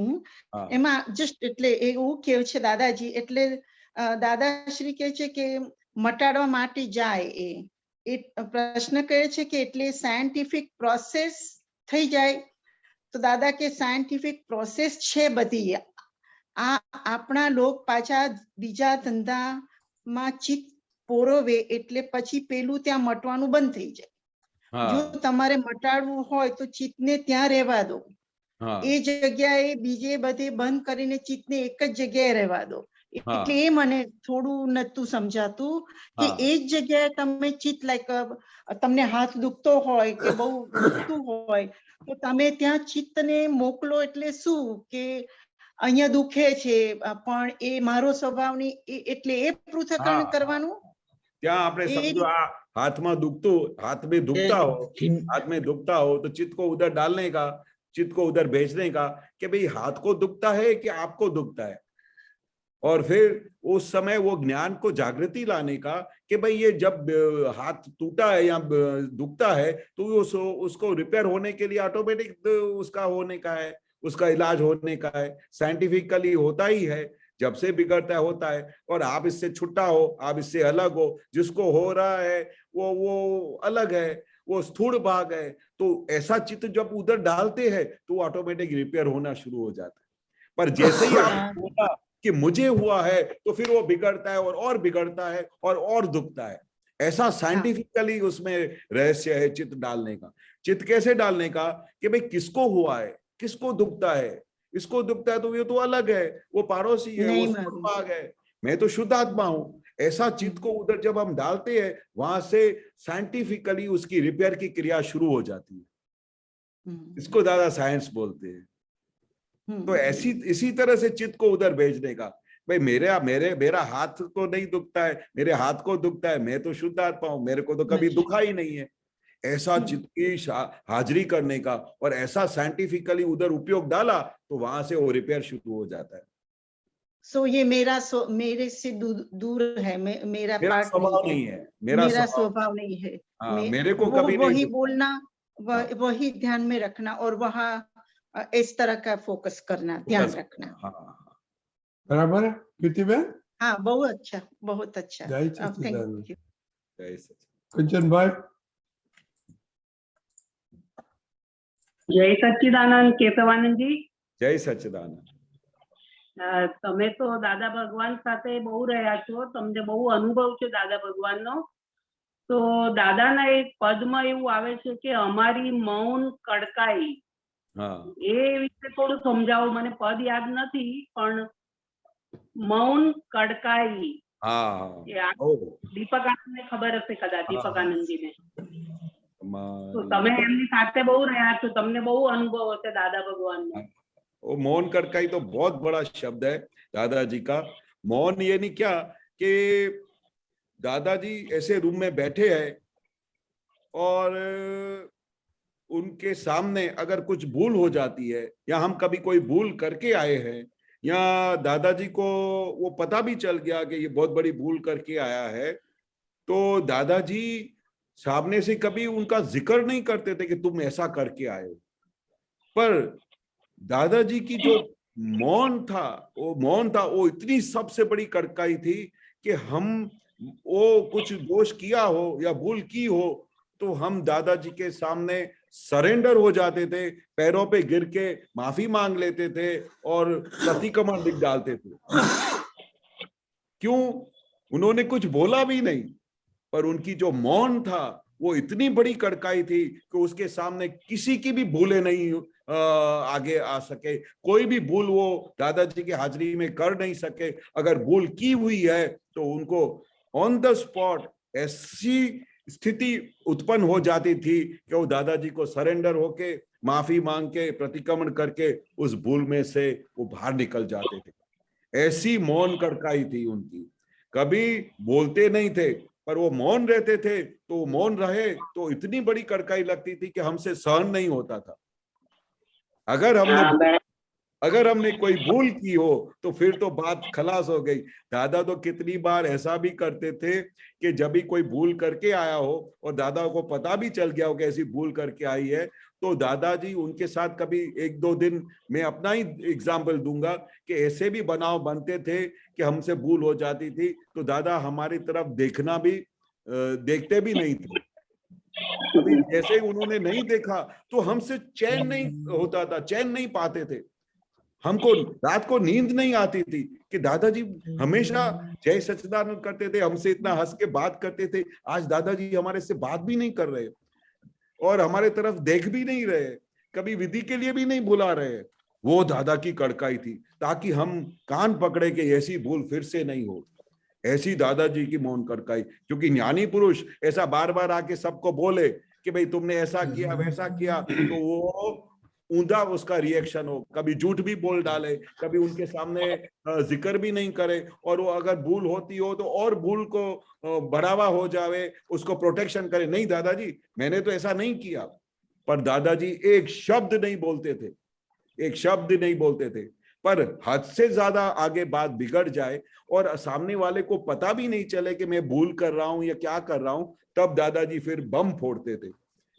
हाँ। એમાં જસ્ટ એટલે એવું કેવું છે દાદાજી, એટલે દાદાશ્રી કહે છે કે મટાડવા માટે જાય એ પ્રશ્ન કહે છે કે એટલે સાયન્ટિફિક પ્રોસેસ થઈ જાય, તો દાદા કે સાયન્ટિફિક પ્રોસેસ છે બધી, આ આપણા લોક પાછા બીજા ધંધામાં ચિત્ત પોરવે એટલે પછી પેલું ત્યાં મટવાનું બંધ થઈ જાય। જો તમારે મટાડવું હોય તો ચિત્તને ત્યાં રહેવા દો, એ જગ્યાએ બીજે બધે બંધ કરીને ચિત્તને એક જ જગ્યાએ રહેવા દો। એટલે એ મને થોડું નતું સમજાતું કે એ જ જગ્યાએ તમે ચિત્ત લાઈક તમને હાથ દુખતો હોય કે બહુ દુખતું હોય તો તમે ત્યાં ચિત્તને મોકલો, એટલે શું કે અહીંયા દુખે છે પણ એ મારો સ્વભાવ નહીં, એટલે એ પૃથ્થકરણ કરવાનું। ત્યાં આપણે સમજો આ हाथ में दुखता हो तो चित्त को उधर डालने का, चित्त को उधर भेजने का कि भाई हाथ को दुखता है कि आपको दुखता है, और फिर उस समय वो ज्ञान को जागृति लाने का कि भाई ये जब हाथ टूटा है या दुखता है तो उसको रिपेयर होने के लिए ऑटोमेटिक उसका होने का है, उसका इलाज होने का है, साइंटिफिकली होता ही है। जब से बिगड़ता होता है, और आप इससे छुट्टा हो, आप इससे अलग हो, जिसको हो रहा है वो अलग है, वो स्थूल भाग है। तो ऐसा चित्त जब उधर डालते हैं तो ऑटोमेटिक रिपेयर होना शुरू हो जाता है। पर जैसे ही आप बोला कि मुझे हुआ है तो फिर वो बिगड़ता है और बिगड़ता है और दुखता है। ऐसा साइंटिफिकली उसमें रहस्य है चित्त डालने का। चित्त कैसे डालने का कि भाई किसको हुआ है, किसको दुखता है, इसको दुखता है तो ये तो अलग है, वो पड़ोसी है, वो नहीं सुर मालूम। भाग है, मैं तो शुद्ध आत्मा हूं। ऐसा चित्त को उधर जब हम डालते हैं, वहां से साइंटिफिकली उसकी रिपेयर की क्रिया शुरू हो जाती है। इसको ज्यादा साइंस बोलते हैं। तो ऐसी इसी तरह से चित्त को उधर भेजने का, भाई मेरा हाथ को नहीं दुखता है, मेरे हाथ को दुखता है, मैं तो शुद्ध आत्मा हूं, मेरे को तो कभी दुखा ही नहीं है। ऐसा चित्त की हाजिरी करने का और ऐसा साइंटिफिकली उधर उपयोग डाला तो वहां से वो रिपेयर शुरू हो जाता है। सो ये मेरे से दूर है, मेरा पार्ट स्वभाव नहीं है, मेरा स्वभाव नहीं है। हाँ, मेरे को वो कभी वही नहीं बोलना, वही ध्यान में रखना और वहाँ इस तरह का फोकस करना, ध्यान रखना। हाँ, बराबर है कृति बहन? हाँ, बहुत अच्छा, बहुत अच्छा। जय थैंक सच्चिदानंद। यू। जय सच्चिदानंद। कंचन भाई? जय सच्चिदानंद केशवानंद जी। जय सच्चिदानंद। તમે તો દાદા ભગવાન સાથે બહુ રહ્યા છો, તમને બહુ અનુભવ છે દાદા ભગવાનનો. તો દાદાના એક પદમાં એવું આવે છે કે અમારી મૌન કડકાઈ. હા, એ વિશે થોડું સમજાવો, મને પદ યાદ નથી પણ મૌન કડકાઈ. हाँ, દીપક આનંદને ખબર હશે કદાચ, દીપક આનંદજીને. તો हमारी તમે એમની સાથે બહુ રહ્યા છો, તમને બહુ અનુભવ હશે દાદા ભગવાનનો. वो मौन कड़काई तो बहुत बड़ा शब्द है दादाजी का। मौन ये नहीं क्या कि दादाजी ऐसे रूम में बैठे हैं और उनके सामने अगर कुछ भूल हो जाती है या हम कभी कोई भूल करके आए हैं या दादाजी को वो पता भी चल गया कि ये बहुत बड़ी भूल करके आया है, तो दादाजी सामने से कभी उनका जिक्र नहीं करते थे कि तुम ऐसा करके आए हो। पर दादाजी की जो मौन था वो इतनी सबसे बड़ी कड़काई थी कि हम वो कुछ दोष किया हो या भूल की हो तो हम दादाजी के सामने सरेंडर हो जाते थे, पैरों पे गिर के माफी मांग लेते थे और प्रतिक्रमण लिख डालते थे। क्यों? उन्होंने कुछ बोला भी नहीं, पर उनकी जो मौन था वो इतनी बड़ी कड़काई थी कि उसके सामने किसी की भी भूलें नहीं आगे आ सके, कोई भी भूल वो दादाजी की हाजिरी में कर नहीं सके। अगर भूल की हुई है तो उनको ऑन द स्पॉट ऐसी स्थिति उत्पन्न हो जाती थी कि वो दादाजी को सरेंडर होके माफी मांग के प्रतिक्रमण करके उस भूल में से वो बाहर निकल जाते थे। ऐसी मौन कड़काई थी उनकी, कभी बोलते नहीं थे पर वो मौन रहते थे। तो मौन रहे तो इतनी बड़ी कड़काई लगती थी कि हमसे सहन नहीं होता था। अगर हमने कोई भूल की हो तो फिर तो बात खलास हो गई। दादा तो कितनी बार ऐसा भी करते थे कि जब भी कोई भूल करके आया हो और दादा को पता भी चल गया हो कि ऐसी भूल करके आई है, तो दादाजी उनके साथ कभी एक दो दिन, मैं अपना ही एग्जाम्पल दूंगा कि ऐसे भी बनाव बनते थे कि हमसे भूल हो जाती थी तो दादा हमारी तरफ देखते भी नहीं थे। अभी जैसे उन्होंने नहीं देखा तो हमसे चैन नहीं होता था, चैन नहीं पाते थे, हमको रात को नींद नहीं आती थी कि दादाजी हमेशा जय सच्चिदानंद करते थे, हमसे इतना हंस के बात करते थे, आज दादाजी हमारे से बात भी नहीं कर रहे और हमारे तरफ देख भी नहीं रहे, कभी विधि के लिए भी नहीं बुला रहे। वो दादा की कड़काई थी ताकि हम कान पकड़े कि ऐसी भूल फिर से नहीं हो। ऐसी दादाजी की मौन कड़काई, क्योंकि ज्ञानी पुरुष ऐसा बार बार आके सबको बोले कि भाई तुमने ऐसा किया वैसा किया, तो वो ऊंधा उसका रिएक्शन हो, कभी झूठ भी बोल डाले, कभी उनके सामने जिक्र भी नहीं करे, और वो अगर भूल होती हो तो और भूल को बढ़ावा हो जावे, उसको प्रोटेक्शन करे। नहीं दादाजी मैंने तो ऐसा नहीं किया। पर दादाजी एक शब्द नहीं बोलते थे, एक शब्द नहीं बोलते थे। पर हद से ज्यादा आगे बात बिगड़ जाए और सामने वाले को पता भी नहीं चले कि मैं भूल कर रहा हूं या क्या कर रहा हूं, तब दादाजी फिर बम फोड़ते थे,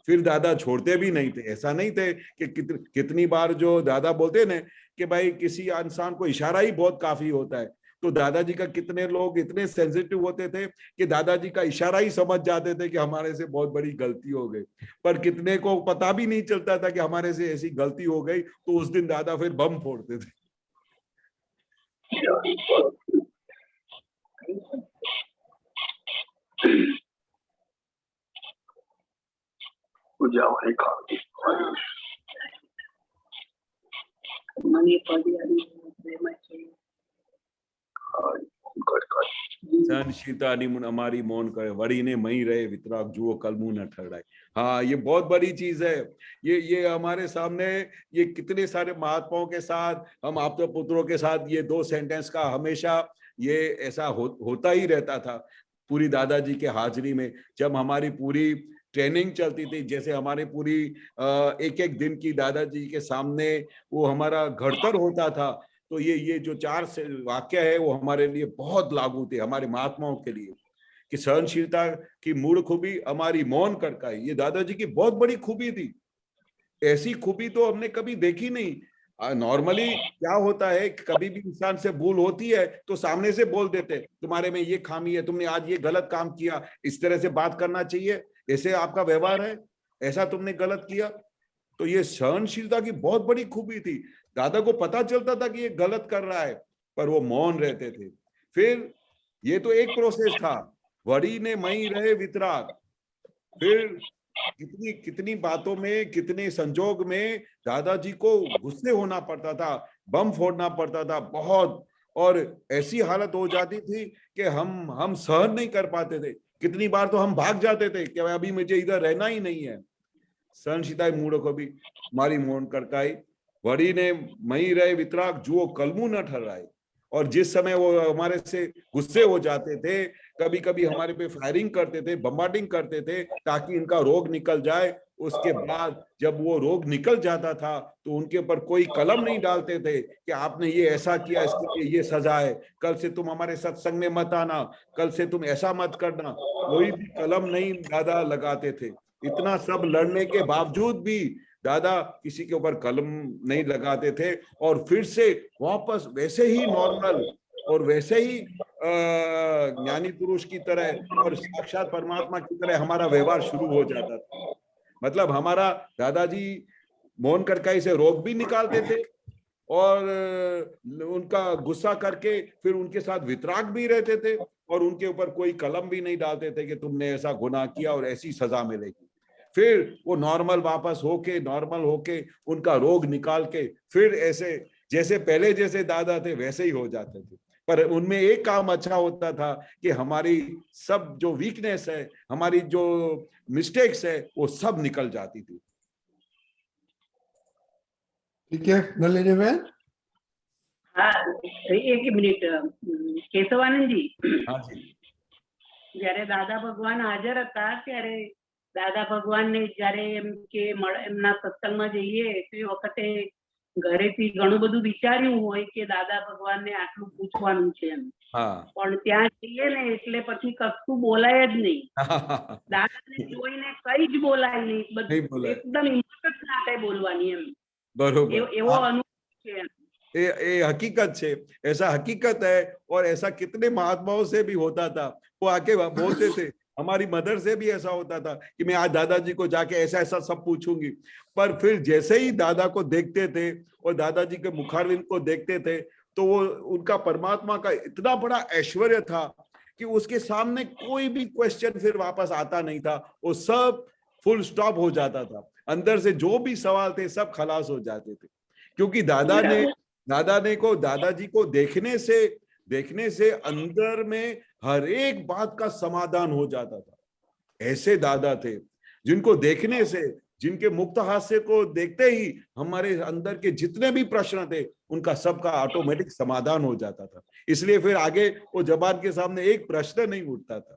फिर दादा छोड़ते भी नहीं थे। ऐसा नहीं थे कि कितनी बार जो दादा बोलते ना कि भाई किसी इंसान को इशारा ही बहुत काफी होता है, तो दादाजी का कितने लोग इतने सेंसिटिव होते थे कि दादाजी का इशारा ही समझ जाते थे कि हमारे से बहुत बड़ी गलती हो गई। पर कितने को पता भी नहीं चलता था कि हमारे से ऐसी गलती हो गई, तो उस दिन दादा फिर बम फोड़ते थे। જાવાની કાળજી. મને પદયારી પ્રેમ છે. सहनशीलता हमारी मौन करे, वरी ने मई रहे वितराग जुओ कलमू न ठहराए। हाँ, ये बहुत बड़ी चीज है। ये हमारे सामने ये कितने सारे महात्माओं के साथ, हम आपके पुत्रों के साथ ये दो सेंटेंस का हमेशा ये ऐसा होता ही रहता था। पूरी दादाजी के हाजिरी में जब हमारी पूरी ट्रेनिंग चलती थी, जैसे हमारी पूरी एक एक दिन की दादाजी के सामने वो हमारा घड़तर होता था, तो ये जो चार वाक्य है वो हमारे लिए बहुत लागू थे, हमारे महात्माओं के लिए, कि सहनशीलता की मूल खूबी हमारी मौन करका है। ये दादाजी की बहुत बड़ी खूबी थी। ऐसी खूबी तो हमने कभी देखी नहीं। नॉर्मली क्या होता है, कभी भी इंसान से भूल होती है तो सामने से बोल देते, तुम्हारे में ये खामी है, तुमने आज ये गलत काम किया, इस तरह से बात करना चाहिए, ऐसे आपका व्यवहार है, ऐसा तुमने गलत किया। तो ये सहनशीलता की बहुत बड़ी खूबी थी। दादा को पता चलता था कि ये गलत कर रहा है, पर वो मौन रहते थे। फिर ये तो एक प्रोसेस था, वड़ी ने मई रहे वितराग। फिर कितनी बातों में, कितने संजोग में दादाजी को गुस्से होना पड़ता था, बम फोड़ना पड़ता था बहुत, और ऐसी हालत हो जाती थी कि हम सहन नहीं कर पाते थे। कितनी बार तो हम भाग जाते थे कि अभी मुझे इधर रहना ही नहीं है। सहनशीलता मूढ़ को भी हमारी मौन करकाई, वड़ी ने मई रहे वितराग जुओ कलमू न ठहराए। और जिस समय वो हमारे से गुस्से हो जाते थे, कभी कभी हमारे पे फायरिंग करते थे, बम्बार्डिंग करते थे ताकि इनका रोग निकल जाए। उसके बाद जब वो रोग निकल जाता था तो उनके ऊपर कोई कलम नहीं डालते थे कि आपने ये ऐसा किया, इसके लिए ये सजा है, कल से तुम हमारे सत्संग में मत आना, कल से तुम ऐसा मत करना। कोई भी कलम नहीं दादा लगाते थे। इतना सब लड़ने के बावजूद भी दादा किसी के ऊपर कलम नहीं लगाते थे, और फिर से वापस वैसे ही नॉर्मल और वैसे ही ज्ञानी पुरुष की तरह और साक्षात परमात्मा की तरह हमारा व्यवहार शुरू हो जाता था। मतलब हमारा दादाजी मौन करकाई से रोग भी निकालते थे, और उनका गुस्सा करके फिर उनके साथ वितराग भी रहते थे, और उनके ऊपर कोई कलम भी नहीं डालते थे कि तुमने ऐसा गुनाह किया और ऐसी सजा मिलेगी। फिर वो नॉर्मल होके उनका रोग निकाल के फिर ऐसे जैसे पहले जैसे दादा थे वैसे ही हो जाते थे। पर उनमें एक काम अच्छा होता था कि हमारी सब जो वीकनेस है, हमारी जो मिस्टेक्स है, वो सब निकल जाती थी। ठीक है नलिनी बहन। हाँ, एक मिनिट કેશવાનંદજી, हाँ जी। જ્યારે દાદા ભગવાન હાજર હતા ત્યારે દાદા ભગવાનને જ્યારે એમ કે એમના સત્સંગમાં જઈએ તો એ વખતે ઘરેથી ઘણું બધું વિચાર્યું હોય કે દાદા ભગવાનને આટલું પૂછવાનું છે એમ, પણ ત્યાં જઈએ ને એટલે પછી કશું બોલાય જ નહીં। દાદાને જોઈને કઈ જ બોલાય નહીં, બધું એકદમ હિંમત જ ના થાય બોલવાની એમ। बरोबर, એવો અનુભવ છે। ये हकीकत है, ऐसा हकीकत है। और ऐसा कितने महात्माओं से भी होता था, वो आके बोलते थे। हमारी मदर से भी ऐसा होता था कि मैं आज दादाजी को जाके ऐसा ऐसा सब पूछूंगी, पर फिर जैसे ही दादा को देखते थे और दादाजी के मुखारविंद को देखते थे तो वो उनका परमात्मा का इतना बड़ा ऐश्वर्य था कि उसके सामने कोई भी क्वेश्चन फिर वापस आता नहीं था, वो सब फुल स्टॉप हो जाता था। अंदर से जो भी सवाल थे सब खलास हो जाते थे, क्योंकि दादाजी को देखने से अंदर में हर एक बात का समाधान हो जाता था। ऐसे दादा थे जिनको देखने से, जिनके मुक्त हास्य को देखते ही हमारे अंदर के जितने भी प्रश्न थे उनका सबका ऑटोमेटिक समाधान हो जाता था। इसलिए फिर आगे वो जबान के सामने एक प्रश्न नहीं उठता था।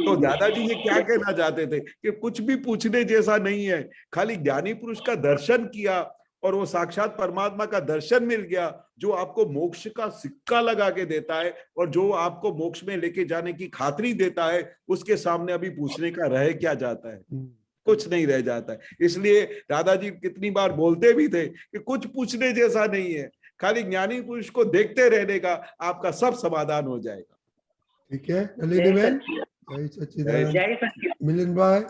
तो दादाजी ये क्या कहना चाहते थे कि कुछ भी पूछने जैसा नहीं है, खाली ज्ञानी पुरुष का दर्शन किया और वो साक्षात परमात्मा का दर्शन मिल गया, जो आपको मोक्ष का सिक्का लगा के देता है और जो आपको मोक्ष में लेके जाने की खातरी देता है, उसके सामने अभी पूछने का रह क्या जाता है? कुछ नहीं रह जाता है। इसलिए दादाजी कितनी बार बोलते भी थे कि कुछ पूछने जैसा नहीं है, खाली ज्ञानी पुरुष को देखते रहने का, आपका सब समाधान हो जाएगा। ठीक है नलिनी बहन। जय सच्चिदानंद। मिलिंद भाई।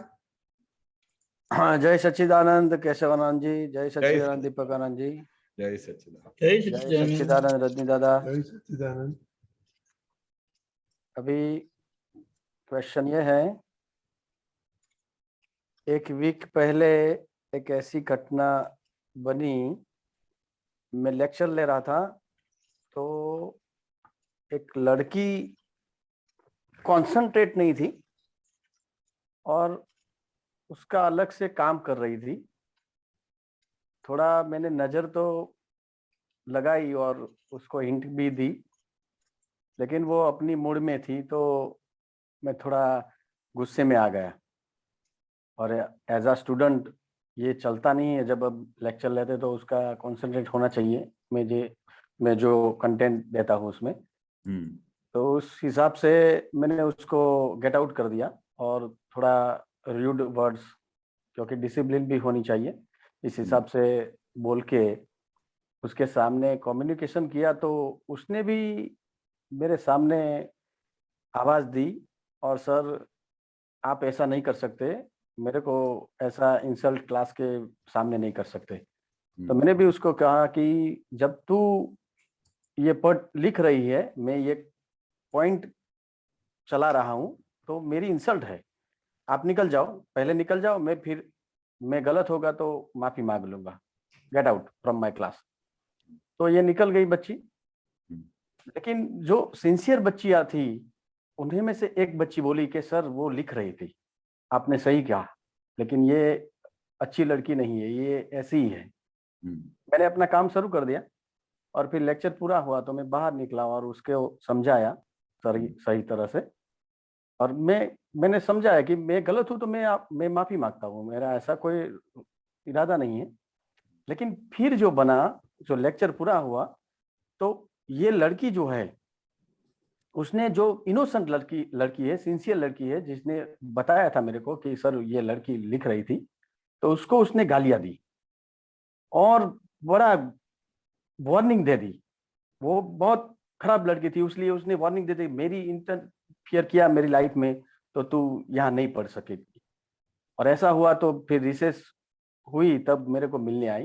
हाँ, जय सच्चिदानंद केशवानंद जी, जय सच्चिदानंद दीपकानंद जी, जय सच्चिदानंद। जय जय सच्चिदानंद रजनी दादा। जय सच्चिदानंद। अभी क्वेश्चन ये है एक वीक पहले एक ऐसी घटना बनी, मैं लेक्चर ले रहा था तो एक लड़की कंसंट्रेट नहीं थी और उसका अलग से काम कर रही थी। थोड़ा मैंने नज़र तो लगाई और उसको हिंट भी दी, लेकिन वो अपनी मूड में थी तो मैं थोड़ा गुस्से में आ गया। और एज अ स्टूडेंट ये चलता नहीं है, जब अब लेक्चर लेते तो उसका कंसंट्रेट होना चाहिए मैं जो कंटेंट देता हूँ उसमें। तो उस हिसाब से मैंने उसको गेट आउट कर दिया और थोड़ा रूड वर्ड्स, क्योंकि डिसिप्लिन भी होनी चाहिए, इस हिसाब से बोल के उसके सामने कम्युनिकेशन किया। तो उसने भी मेरे सामने आवाज़ दी, और सर आप ऐसा नहीं कर सकते, मेरे को ऐसा इंसल्ट क्लास के सामने नहीं कर सकते। तो मैंने भी उसको कहा कि जब तू ये पढ़ लिख रही है, मैं ये पॉइंट चला रहा हूँ, तो मेरी इंसल्ट है, आप निकल जाओ, पहले निकल जाओ, मैं गलत होगा तो माफी मांग लूंगा, get out from my class. तो ये निकल गई बच्ची। लेकिन जो सिंसियर बच्चियां थी, उन्हीं में से एक बच्ची बोली कि सर वो लिख रही थी, आपने सही कहा, लेकिन ये अच्छी लड़की नहीं है, ये ऐसी ही है। मैंने अपना काम शुरू कर दिया और फिर लेक्चर पूरा हुआ तो मैं बाहर निकला और उसको समझाया सही तरह से। और मैंने समझाया कि मैं गलत हूं तो मैं माफी मांगता हूं, मेरा ऐसा कोई इरादा नहीं है। लेकिन फिर जो बना, जो लेक्चर पूरा हुआ, तो ये लड़की जो है, उसने जो इनोसेंट लड़की है, सिंसियर लड़की है, जिसने बताया था मेरे को कि सर ये लड़की लिख रही थी, तो उसको उसने गालियां दी और बड़ा वार्निंग दे दी। वो बहुत खराब लड़की थी, इसलिए उसने वार्निंग दे दी, मेरी इंटरफियर किया मेरी लाइफ में, तो तू यहाँ नहीं पढ़ सकेगी। और ऐसा हुआ तो फिर रिसेस हुई, तब मेरे को मिलने आई।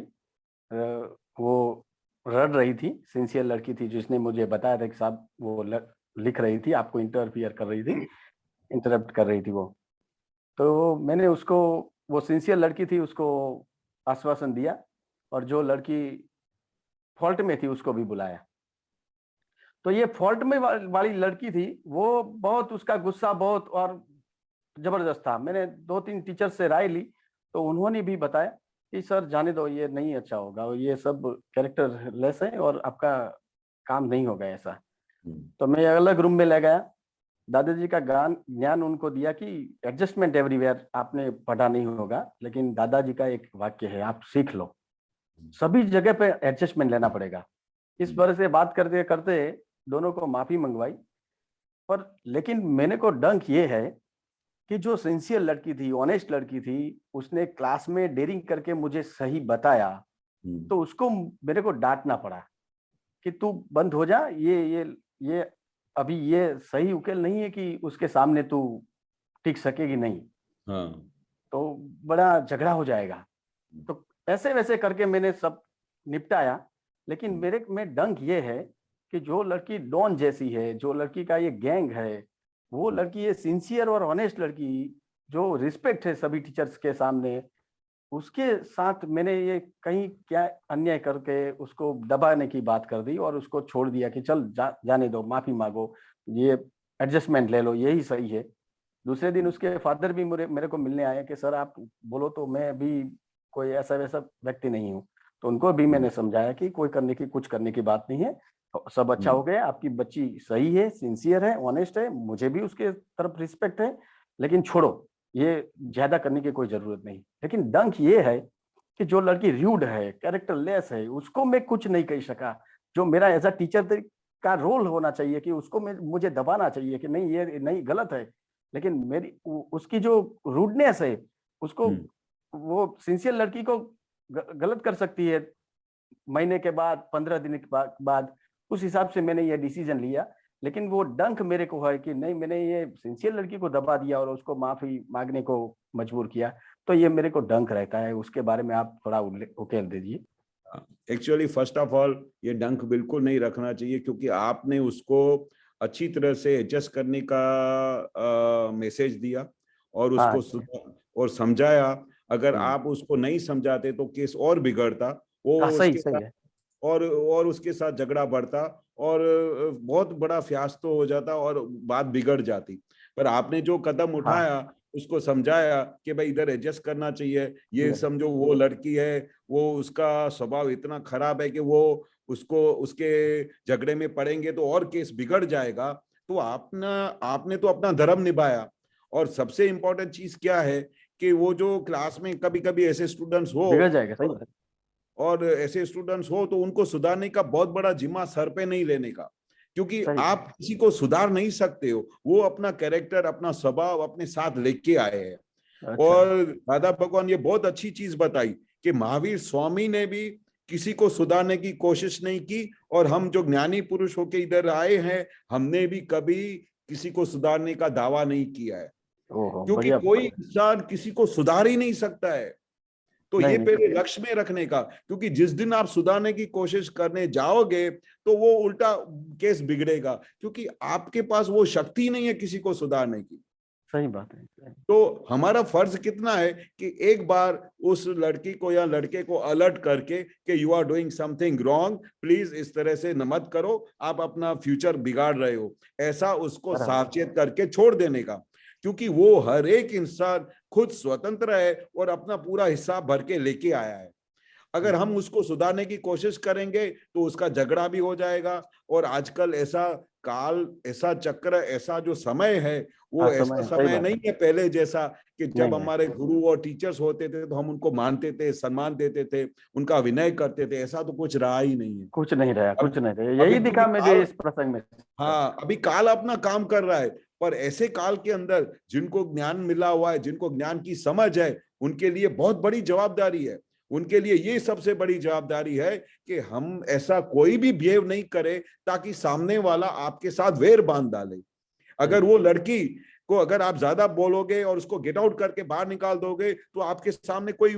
वो रड़ रही थी, सिंसियर लड़की थी, जिसने मुझे बताया था कि साहब वो लिख रही थी, आपको इंटरफियर कर रही थी, इंटरप्ट कर रही थी वो। तो मैंने उसको, वो सिंसियर लड़की थी, उसको आश्वासन दिया, और जो लड़की फॉल्ट में थी उसको भी बुलाया। तो ये फॉल्ट में वाली लड़की थी, वो बहुत, उसका गुस्सा बहुत और जबरदस्त था। मैंने 2-3 टीचर से राय ली, तो उन्होंने भी बताया कि सर जाने दो, ये नहीं अच्छा होगा, ये सब कैरेक्टर लेस है और आपका काम नहीं होगा ऐसा। तो मैं अलग रूम में ले गया, दादाजी का ज्ञान उनको दिया कि एडजस्टमेंट एवरीवेयर आपने पढ़ा नहीं होगा, लेकिन दादाजी का एक वाक्य है, आप सीख लो, सभी जगह पे एडजस्टमेंट लेना पड़ेगा। इस तरह से बात करते करते दोनों को माफी मंगवाई। पर लेकिन मैंने को डंक ये है कि जो सिंसियर लड़की थी, ऑनेस्ट लड़की थी, उसने क्लास में डेयरिंग करके मुझे सही बताया, तो उसको मेरे को डांटना पड़ा कि तू बंद हो जा, ये अभी ये सही उकेल नहीं है कि उसके सामने तू टिक सकेगी नहीं। हाँ। तो बड़ा झगड़ा हो जाएगा। तो ऐसे वैसे करके मैंने सब निपटाया। लेकिन मेरे में डंक ये है कि जो लड़की डॉन जैसी है, जो लड़की का ये गैंग है, वो लड़की, ये सिंसियर और ऑनेस्ट लड़की, जो रिस्पेक्ट है सभी टीचर्स के सामने, उसके साथ मैंने ये कहीं क्या अन्याय करके उसको दबाने की बात कर दी और उसको छोड़ दिया कि चल जाने दो, माफी मांगो, ये एडजस्टमेंट ले लो, यही सही है। दूसरे दिन उसके फादर भी मेरे को मिलने आए कि सर आप बोलो तो मैं भी कोई ऐसा वैसा व्यक्ति नहीं हूँ। तो उनको भी मैंने समझाया कि कुछ करने की बात नहीं है, सब अच्छा हो गया, आपकी बच्ची सही है, सिंसियर है, ऑनेस्ट है, मुझे भी उसके तरफ रिस्पेक्ट है, लेकिन छोड़ो, ये ज्यादा करने की कोई जरूरत नहीं। लेकिन डंक ये है कि जो लड़की रूड है, कैरेक्टर लेस है, उसको मैं कुछ नहीं कह सका। जो मेरा एज अ टीचर का रोल होना चाहिए कि उसको मुझे दबाना चाहिए कि नहीं ये नहीं, गलत है, लेकिन मेरी उसकी जो रूडनेस है, उसको वो सिंसियर लड़की को गलत कर सकती है महीने के बाद, 15 दिन के बाद। उस हिसाब से मैंने ये डिसीजन लिया। लेकिन वो डंक मेरे को है कि नहीं, मैंने ये सिंसियर लड़की को दबा दिया और उसको माफी मांगने को मजबूर किया, तो ये मेरे को डंक रहता है। उसके बारे में आप थोड़ा उकेल दीजिए। एक्चुअली फर्स्ट ऑफ ऑल ये डंक बिल्कुल नहीं रखना चाहिए, क्योंकि आपने उसको अच्छी तरह से एडजस्ट करने का मैसेज दिया और उसको और समझाया। अगर आप उसको नहीं समझाते तो केस और बिगड़ता, वो उसके साथ और उसके साथ झगड़ा बढ़ता और बहुत बड़ा फियास्तो हो जाता और बात बिगड़ जाती। पर आपने जो कदम उठाया, उसको समझाया कि भाई इधर एडजस्ट करना चाहिए, ये समझो वो लड़की है, वो उसका स्वभाव इतना खराब है कि वो उसको उसके झगड़े में पड़ेंगे तो और केस बिगड़ जाएगा। तो आपने तो अपना धर्म निभाया। और सबसे इम्पोर्टेंट चीज क्या है कि वो जो क्लास में कभी कभी ऐसे स्टूडेंट्स हो बिगड़ जाएगा, सही बात है। और ऐसे स्टूडेंट्स हो तो उनको सुधारने का बहुत बड़ा जिम्मा सर पे नहीं लेने का, क्योंकि आप किसी को सुधार नहीं सकते हो, वो अपना कैरेक्टर, अपना स्वभाव अपने साथ लेके आए हैं। और दादा भगवान ये बहुत अच्छी चीज बताई कि महावीर स्वामी ने भी किसी को सुधारने की कोशिश नहीं की, और हम जो ज्ञानी पुरुष होके इधर आए हैं, हमने भी कभी किसी को सुधारने का दावा नहीं किया है, क्योंकि कोई इंसान किसी को सुधार ही नहीं सकता है। तो ये पहले लक्ष्य में रखने का, क्योंकि जिस दिन आप सुधारने की कोशिश करने जाओगे तो वो उल्टा केस बिगड़ेगा, क्योंकि आपके पास वो शक्ति नहीं है किसी को सुधारने की। सही बात है। तो हमारा फर्ज कितना है कि एक बार उस लड़की को या लड़के को अलर्ट करके कि you are doing something wrong, please इस तरह से मत करो, आप अपना फ्यूचर बिगाड़ रहे हो, ऐसा उसको सावचेत करके छोड़ देने का। क्योंकि वो हर एक इंसान खुद स्वतंत्र है और अपना पूरा हिसाब भर के लेके आया है। अगर हम उसको सुधारने की कोशिश करेंगे तो उसका झगड़ा भी हो जाएगा। और आजकल ऐसा काल, ऐसा चक्र, ऐसा जो समय है वो ऐसा समय नहीं है पहले जैसा कि जब हमारे गुरु और टीचर्स होते थे तो हम उनको मानते थे, सम्मान देते थे, उनका विनय करते थे। ऐसा तो कुछ रहा ही नहीं है, कुछ नहीं रहा, यही दिखा मुझे इस प्रसंग में। हाँ, अभी काल अपना काम कर रहा है, पर ऐसे काल के अंदर जिनको ज्ञान मिला हुआ है, जिनको ज्ञान की समझ है, उनके लिए बहुत बड़ी जवाबदारी है। उनके लिए ये सबसे बड़ी जवाबदारी है कि हम ऐसा कोई भी बिहेव नहीं करें ताकि सामने वाला आपके साथ वैर बांध डाले। अगर वो लड़की को अगर आप ज्यादा बोलोगे और उसको गेट आउट करके बाहर निकाल दोगे तो आपके सामने कोई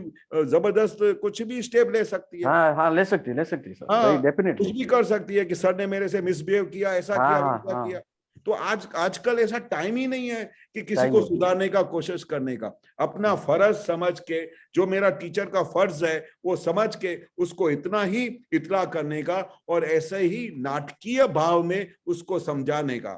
जबरदस्त कुछ भी स्टेप ले सकती है। हाँ, ले सकती है हाँ, डेफिनेटली कुछ भी कर सकती है कि सर ने मेरे से मिसबिहेव किया, ऐसा किया, वैसा किया। तो आजकल ऐसा टाइम ही नहीं है कि किसी को सुधारने का कोशिश करने का। अपना फर्ज समझ के, जो मेरा टीचर का फर्ज है वो समझ के उसको इतना ही इतला करने का, और ऐसे ही नाटकीय भाव में उसको समझाने का।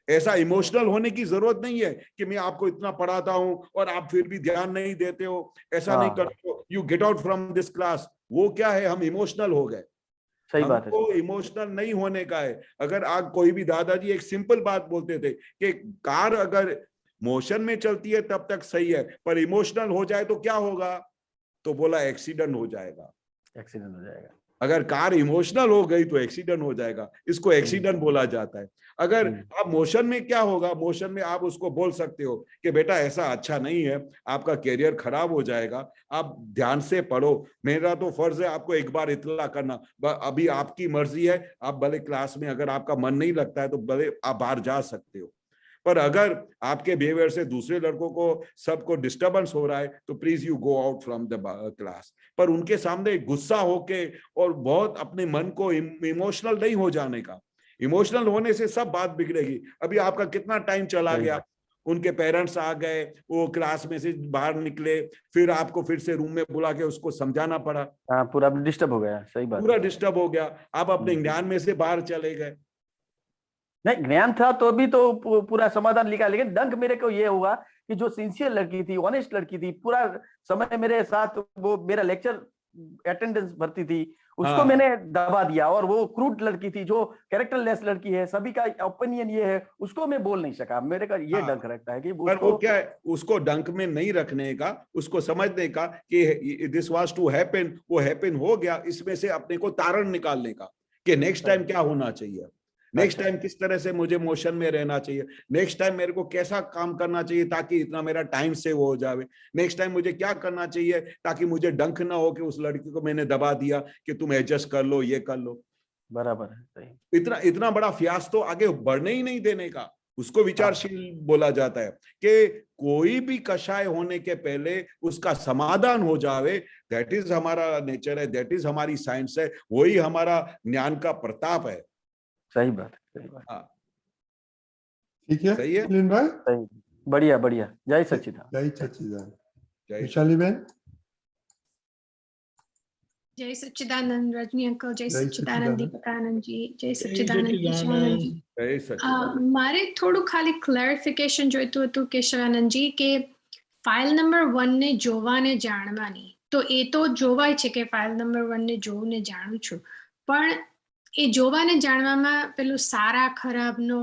ऐसा इमोशनल होने की जरूरत नहीं है कि मैं आपको इतना पढ़ाता हूं और आप फिर भी ध्यान नहीं देते हो, ऐसा नहीं करते हो, you get out from this class. वो क्या है, हम इमोशनल हो गए। सही बात है। हमको इमोशनल नहीं होने का है। अगर आज कोई भी दादाजी एक सिंपल बात बोलते थे कि कार अगर मोशन में चलती है तब तक सही है, पर इमोशनल हो जाए तो क्या होगा, तो बोला एक्सीडेंट हो जाएगा। अगर कार इमोशनल हो गई तो एक्सीडेंट हो जाएगा, इसको एक्सीडेंट बोला जाता है। अगर आप मोशन में, क्या होगा, मोशन में आप उसको बोल सकते हो कि बेटा ऐसा अच्छा नहीं है, आपका कैरियर खराब हो जाएगा, आप ध्यान से पढ़ो, मेरा तो फर्ज है आपको एक बार इत्तला करना, अभी आपकी मर्जी है, आप भले क्लास में अगर आपका मन नहीं लगता है तो भले आप बाहर जा सकते हो। पर अगर आपके बिहेवियर से दूसरे लड़कों को सबको डिस्टर्बेंस हो रहा है तो please you go out from the class. पर उनके सामने गुस्सा होके और बहुत अपने मन को इमोशनल नहीं हो जाने का। इमोशनल होने से सब बात बिगड़ेगी। अभी आपका कितना टाइम चला गया, उनके पेरेंट्स आ गए, वो क्लास में से बाहर निकले, फिर आपको फिर से रूम में बुला के उसको समझाना पड़ा। पूरा डिस्टर्ब हो गया। सही बात, पूरा डिस्टर्ब हो गया। आप अपने ज्ञान में से बाहर चले गए। नहीं, ज्ञान था तो भी तो पूरा समाधान लिखा, लेकिन डंक मेरे को ये हुआ कि जो सिंसियर लड़की थी, ऑनेस्ट लड़की थी, पूरा समय मेरे साथ वो मेरा लेक्चर अटेंडेंस भरती थी, उसको मैंने दबा दिया। और वो क्रूड लड़की थी, जो कैरेक्टरलेस लड़की है, सभी का ओपिनियन ये है, उसको मैं बोल नहीं सका। मेरे का ये डंक रखता है कि पर वो क्या है, उसको डंक में नहीं रखने का, उसको समझने का कि दिस वाज टू हैपन, वो हैपन हो गया, इसमें से अपने को तारण निकालने का कि नेक्स्ट टाइम क्या होना चाहिए, नेक्स्ट टाइम किस तरह से मुझे मोशन में रहना चाहिए, नेक्स्ट टाइम मेरे को कैसा काम करना चाहिए ताकि इतना मेरा टाइम सेव हो जाए, नेक्स्ट टाइम मुझे क्या करना चाहिए ताकि मुझे डंक ना हो कि उस लड़की को मैंने दबा दिया कि तुम एडजस्ट कर लो, ये कर लो। बराबर है, सही। इतना बड़ा फ्यास तो आगे बढ़ने ही नहीं देने का, उसको विचारशील बोला जाता है कि कोई भी कषाय होने के पहले उसका समाधान हो जावे। दैट इज हमारा नेचर है, दैट इज हमारी साइंस है, वही हमारा ज्ञान का प्रताप है। सही बात, सही बात। हाँ, ठीक है, सही है, मिलिंद भाई। सही, बढ़िया बढ़िया। जय सच्चिदानंद। जय सच्चिदानंद। जय विशाली बेन। जय सच्चिदानंद रजनी अंकल, जय जय सच्चिदानंद सच्चिदानंद। दीपकानंद जी, जय जय सच्चिदानंद કેશવાનંદ जी। जय सच्चिदानंद। મારે થોડું ખાલી ક્લેરિફિકેશન જોઈતું હતું કેશવાનંદજી કે ફાઇલ નંબર 1 ને જોવાને જાણવાની, તો એ તો જોવાય છે કે ફાઇલ નંબર 1 ને જોઉં ને જાણું છું, પણ એ જોવાને જાણવામાં પેલું સારા ખરાબનો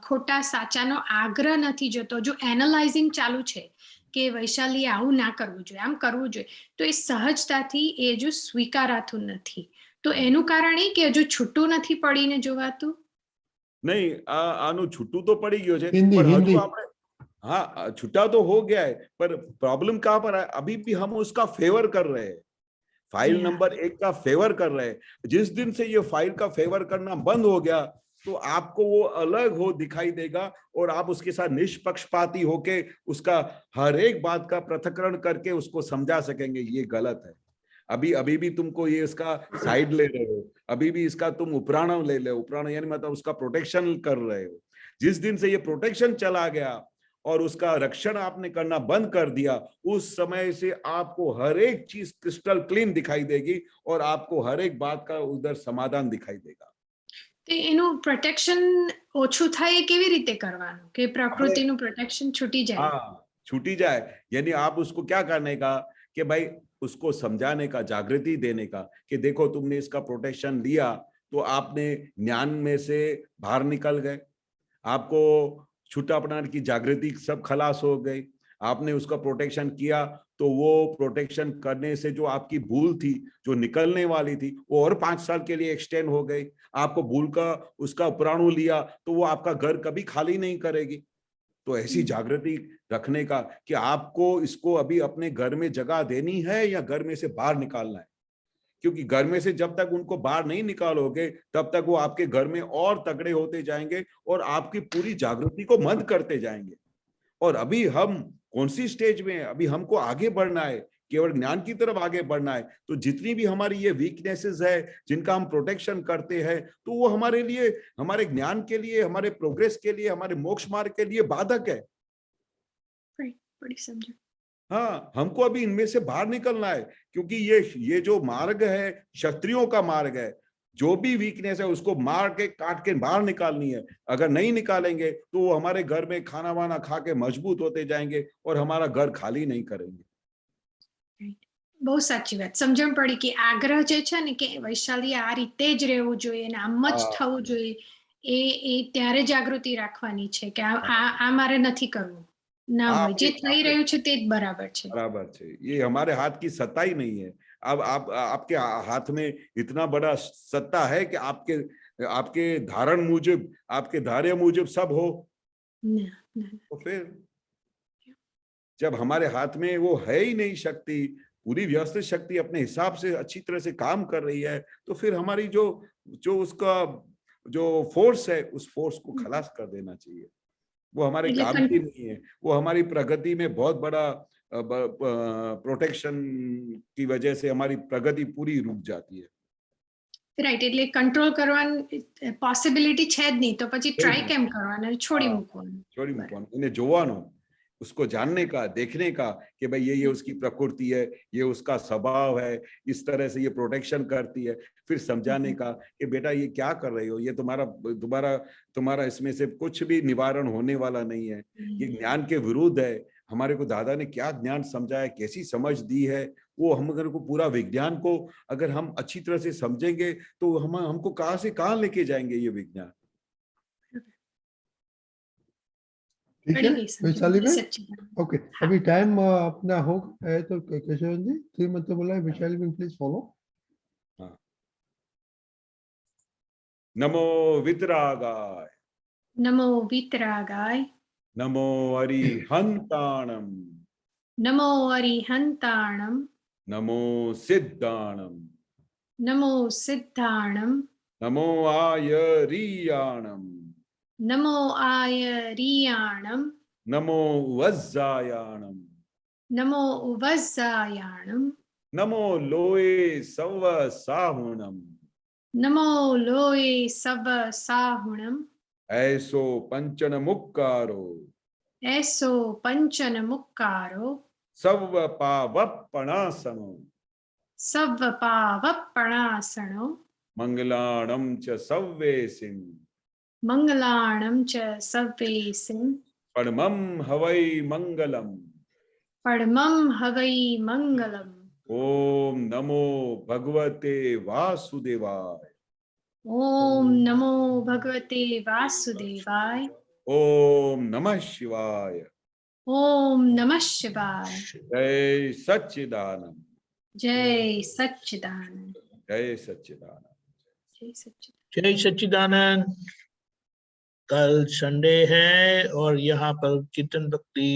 ખોટા સાચાનો આગ્રહ નથી જતો, જો એનાલાઇઝિંગ ચાલુ છે કે વૈશાલી આવું ના કરવું જોઈએ, આમ કરવું જોઈએ, તો એ સહજતાથી એ જો સ્વીકારાતું નથી, તો એનું કારણ એ કે હજુ છૂટું નથી પડીને જોવાતું. नहीं आनु छुट्टू तो पड़ी गयो छे, हिंदी, पर हिंदी। हजू आपने हाँ छुट्टा तो हो गया है, पर प्रॉब्लम कहाँ पर है, अभी भी हम उसका फेवर कर रहे हैं, फाइल Yeah. नंबर 1 का फेवर कर रहे हैं। जिस दिन से ये फाइल का फेवर करना बंद हो गया तो आपको वो अलग हो दिखाई देगा और आप उसके साथ निष्पक्षपाती होके उसका हर एक बात का पृथक्करण करके उसको समझा सकेंगे ये गलत है। अभी भी तुमको ये इसका साइड ले रहे हो, अभी भी इसका तुम उपराण ले लो, उपराण यानी मतलब उसका प्रोटेक्शन कर रहे हो। जिस दिन से ये प्रोटेक्शन चला गया और उसका रक्षण आपने करना बंद कर दिया, उस समय से आपको हर एक चीज क्रिस्टल क्लीन दिखाई देगी और आपको हर एक बात का उधर समाधान दिखाई देगा। તો એનું પ્રોટેક્શન ઓછું થાય એ કેવી રીતે કરવાનું કે પ્રકૃતિનું પ્રોટેક્શન છૂટી જાય? हाँ छूटी जाए, यानी आप उसको क्या करने का कि भाई उसको समझाने का, जागृति देने का कि देखो तुमने इसका प्रोटेक्शन लिया तो आपने ज्ञान में से बाहर निकल गए, आपको छूटापना की जागृति सब खलास हो गई, आपने उसका प्रोटेक्शन किया तो वो प्रोटेक्शन करने से जो आपकी भूल थी, जो निकलने वाली थी, वो और 5 साल के लिए एक्सटेंड हो गई। आपको भूल का उसका उपराणु लिया तो वो आपका घर कभी खाली नहीं करेगी। तो ऐसी जागृति रखने का कि आपको इसको अभी अपने घर में जगह देनी है या घर में से बाहर निकालना है, क्योंकि घर में से जब तक उनको बाहर नहीं निकालोगे तब तक वो आपके घर में और तगड़े होते जाएंगे और आपकी पूरी जागृति को मंद करते जाएंगे। और अभी हम कौन सी स्टेज में है, अभी हमको आगे बढ़ना है, केवल ज्ञान की तरफ आगे बढ़ना है। तो जितनी भी हमारी ये वीकनेसेस है जिनका हम प्रोटेक्शन करते हैं, तो वो हमारे लिए, हमारे ज्ञान के लिए, हमारे प्रोग्रेस के लिए, हमारे मोक्ष मार्ग के लिए बाधक है। बड़ी समझो। हाँ, हमको अभी इनमें से बाहर निकलना है, क्योंकि ये जो मार्ग है क्षत्रियों का मार्ग है। जो भी वीकनेस है उसको मार के काट के बाहर निकालनी है। अगर नहीं निकालेंगे तो वो हमारे घर में खाना वाना खा के मजबूत होते जाएंगे और हमारा घर खाली नहीं करेंगे। બહુ સાચી વાત સમજણ પડી કે આગ્રહ જે છે ને કે વૈશાલી આ રીતે જ રહેવું જોઈએ ને આમ જ થવું જોઈએ, એ ત્યારે જાગૃતિ રાખવાની છે કે આ મારે નથી કરવું, ના હોય, જે થઈ રહ્યું છે તે જ બરાબર છે। बराबर છે, ये हमारे हाथ की सत्ता ही नहीं है। अब आपके हाथ में इतना बड़ा सत्ता है कि आपके धारण मुजब, आपके धार्य मुजब सब हो, तो फिर जब हमारे हाथ में वो है ही नहीं शक्ति, पूरी व्यवस्थित शक्ति अपने हिसाब से अच्छी तरह से काम कर रही है, तो फिर हमारी जो उसका जो फोर्स है उस फोर्स को खलास कर देना चाहिए। वो हमारे काम की नहीं है, वो हमारी प्रगति में बहुत बड़ा प्रोटेक्शन की वजह से हमारी प्रगति पूरी रुक जाती है। રાઈટ, એટલે કંટ્રોલ કરવાની પોસિબિલિટી છે જ નહીં, તો પછી ટ્રાય કેમ કરવાનો, છોડી મૂકવાનું। छोड़ी मुकवान, इन्हें जोवानो, उसको जानने का, देखने का कि भाई ये उसकी प्रकृति है, ये उसका स्वभाव है, इस तरह से ये प्रोटेक्शन करती है। फिर समझाने का कि बेटा ये क्या कर रहे हो, ये तुम्हारा इसमें से कुछ भी निवारण होने वाला नहीं है, ये ज्ञान के विरुद्ध है। हमारे को दादा ने क्या ज्ञान समझाया, कैसी समझ दी है, वो हम अगर को पूरा विज्ञान को अगर हम अच्छी तरह से समझेंगे तो हमको कहाँ से कहाँ लेके जाएंगे ये विज्ञान। ठीक है वैशाली में। ओके, अभी टाइम अपना हो है तो केशव जी 3 मतलब बोला है। वैशाली में प्लीज फॉलो। हाँ, नमो वितरागाय, નમો વિતરાગાય, नमो अरिहंताणम, નમો અરિહંતાણમ, नमो सिद्धाणम, નમો સિદ્ધાણમ, नमो आयरियाणम, નમો આયરિયાણમ, नमो वज्जायाणम, નમો ઉવઝ્ઝાયાણમ, नमो लोए सव साहुणम, નમો લોય સવ સાહુણમ, ऐसो पंचन मुक्कारो, ऐसो पंचन मुक्कारो सव पावपणासनो सव पावपणासनो मंगलाणं च सव्वेसिं मंगलाणं च सव्वेसिं परमं हवै मंगलम्। परमं हवै मंगलम्। ओम नमो भगवते वासुदेवाय। ओम नमो भगवते वासुदेवाय। ओम नमः शिवाय। ओम नमः शिवाय। जय सच्चिदानंद। जय सच्चिदानंद। जय सच्चिदानंद। जय सच्चिदानंद। जय सच्चिदानंद। कल संडे है और यहाँ पर कीर्तन भक्ति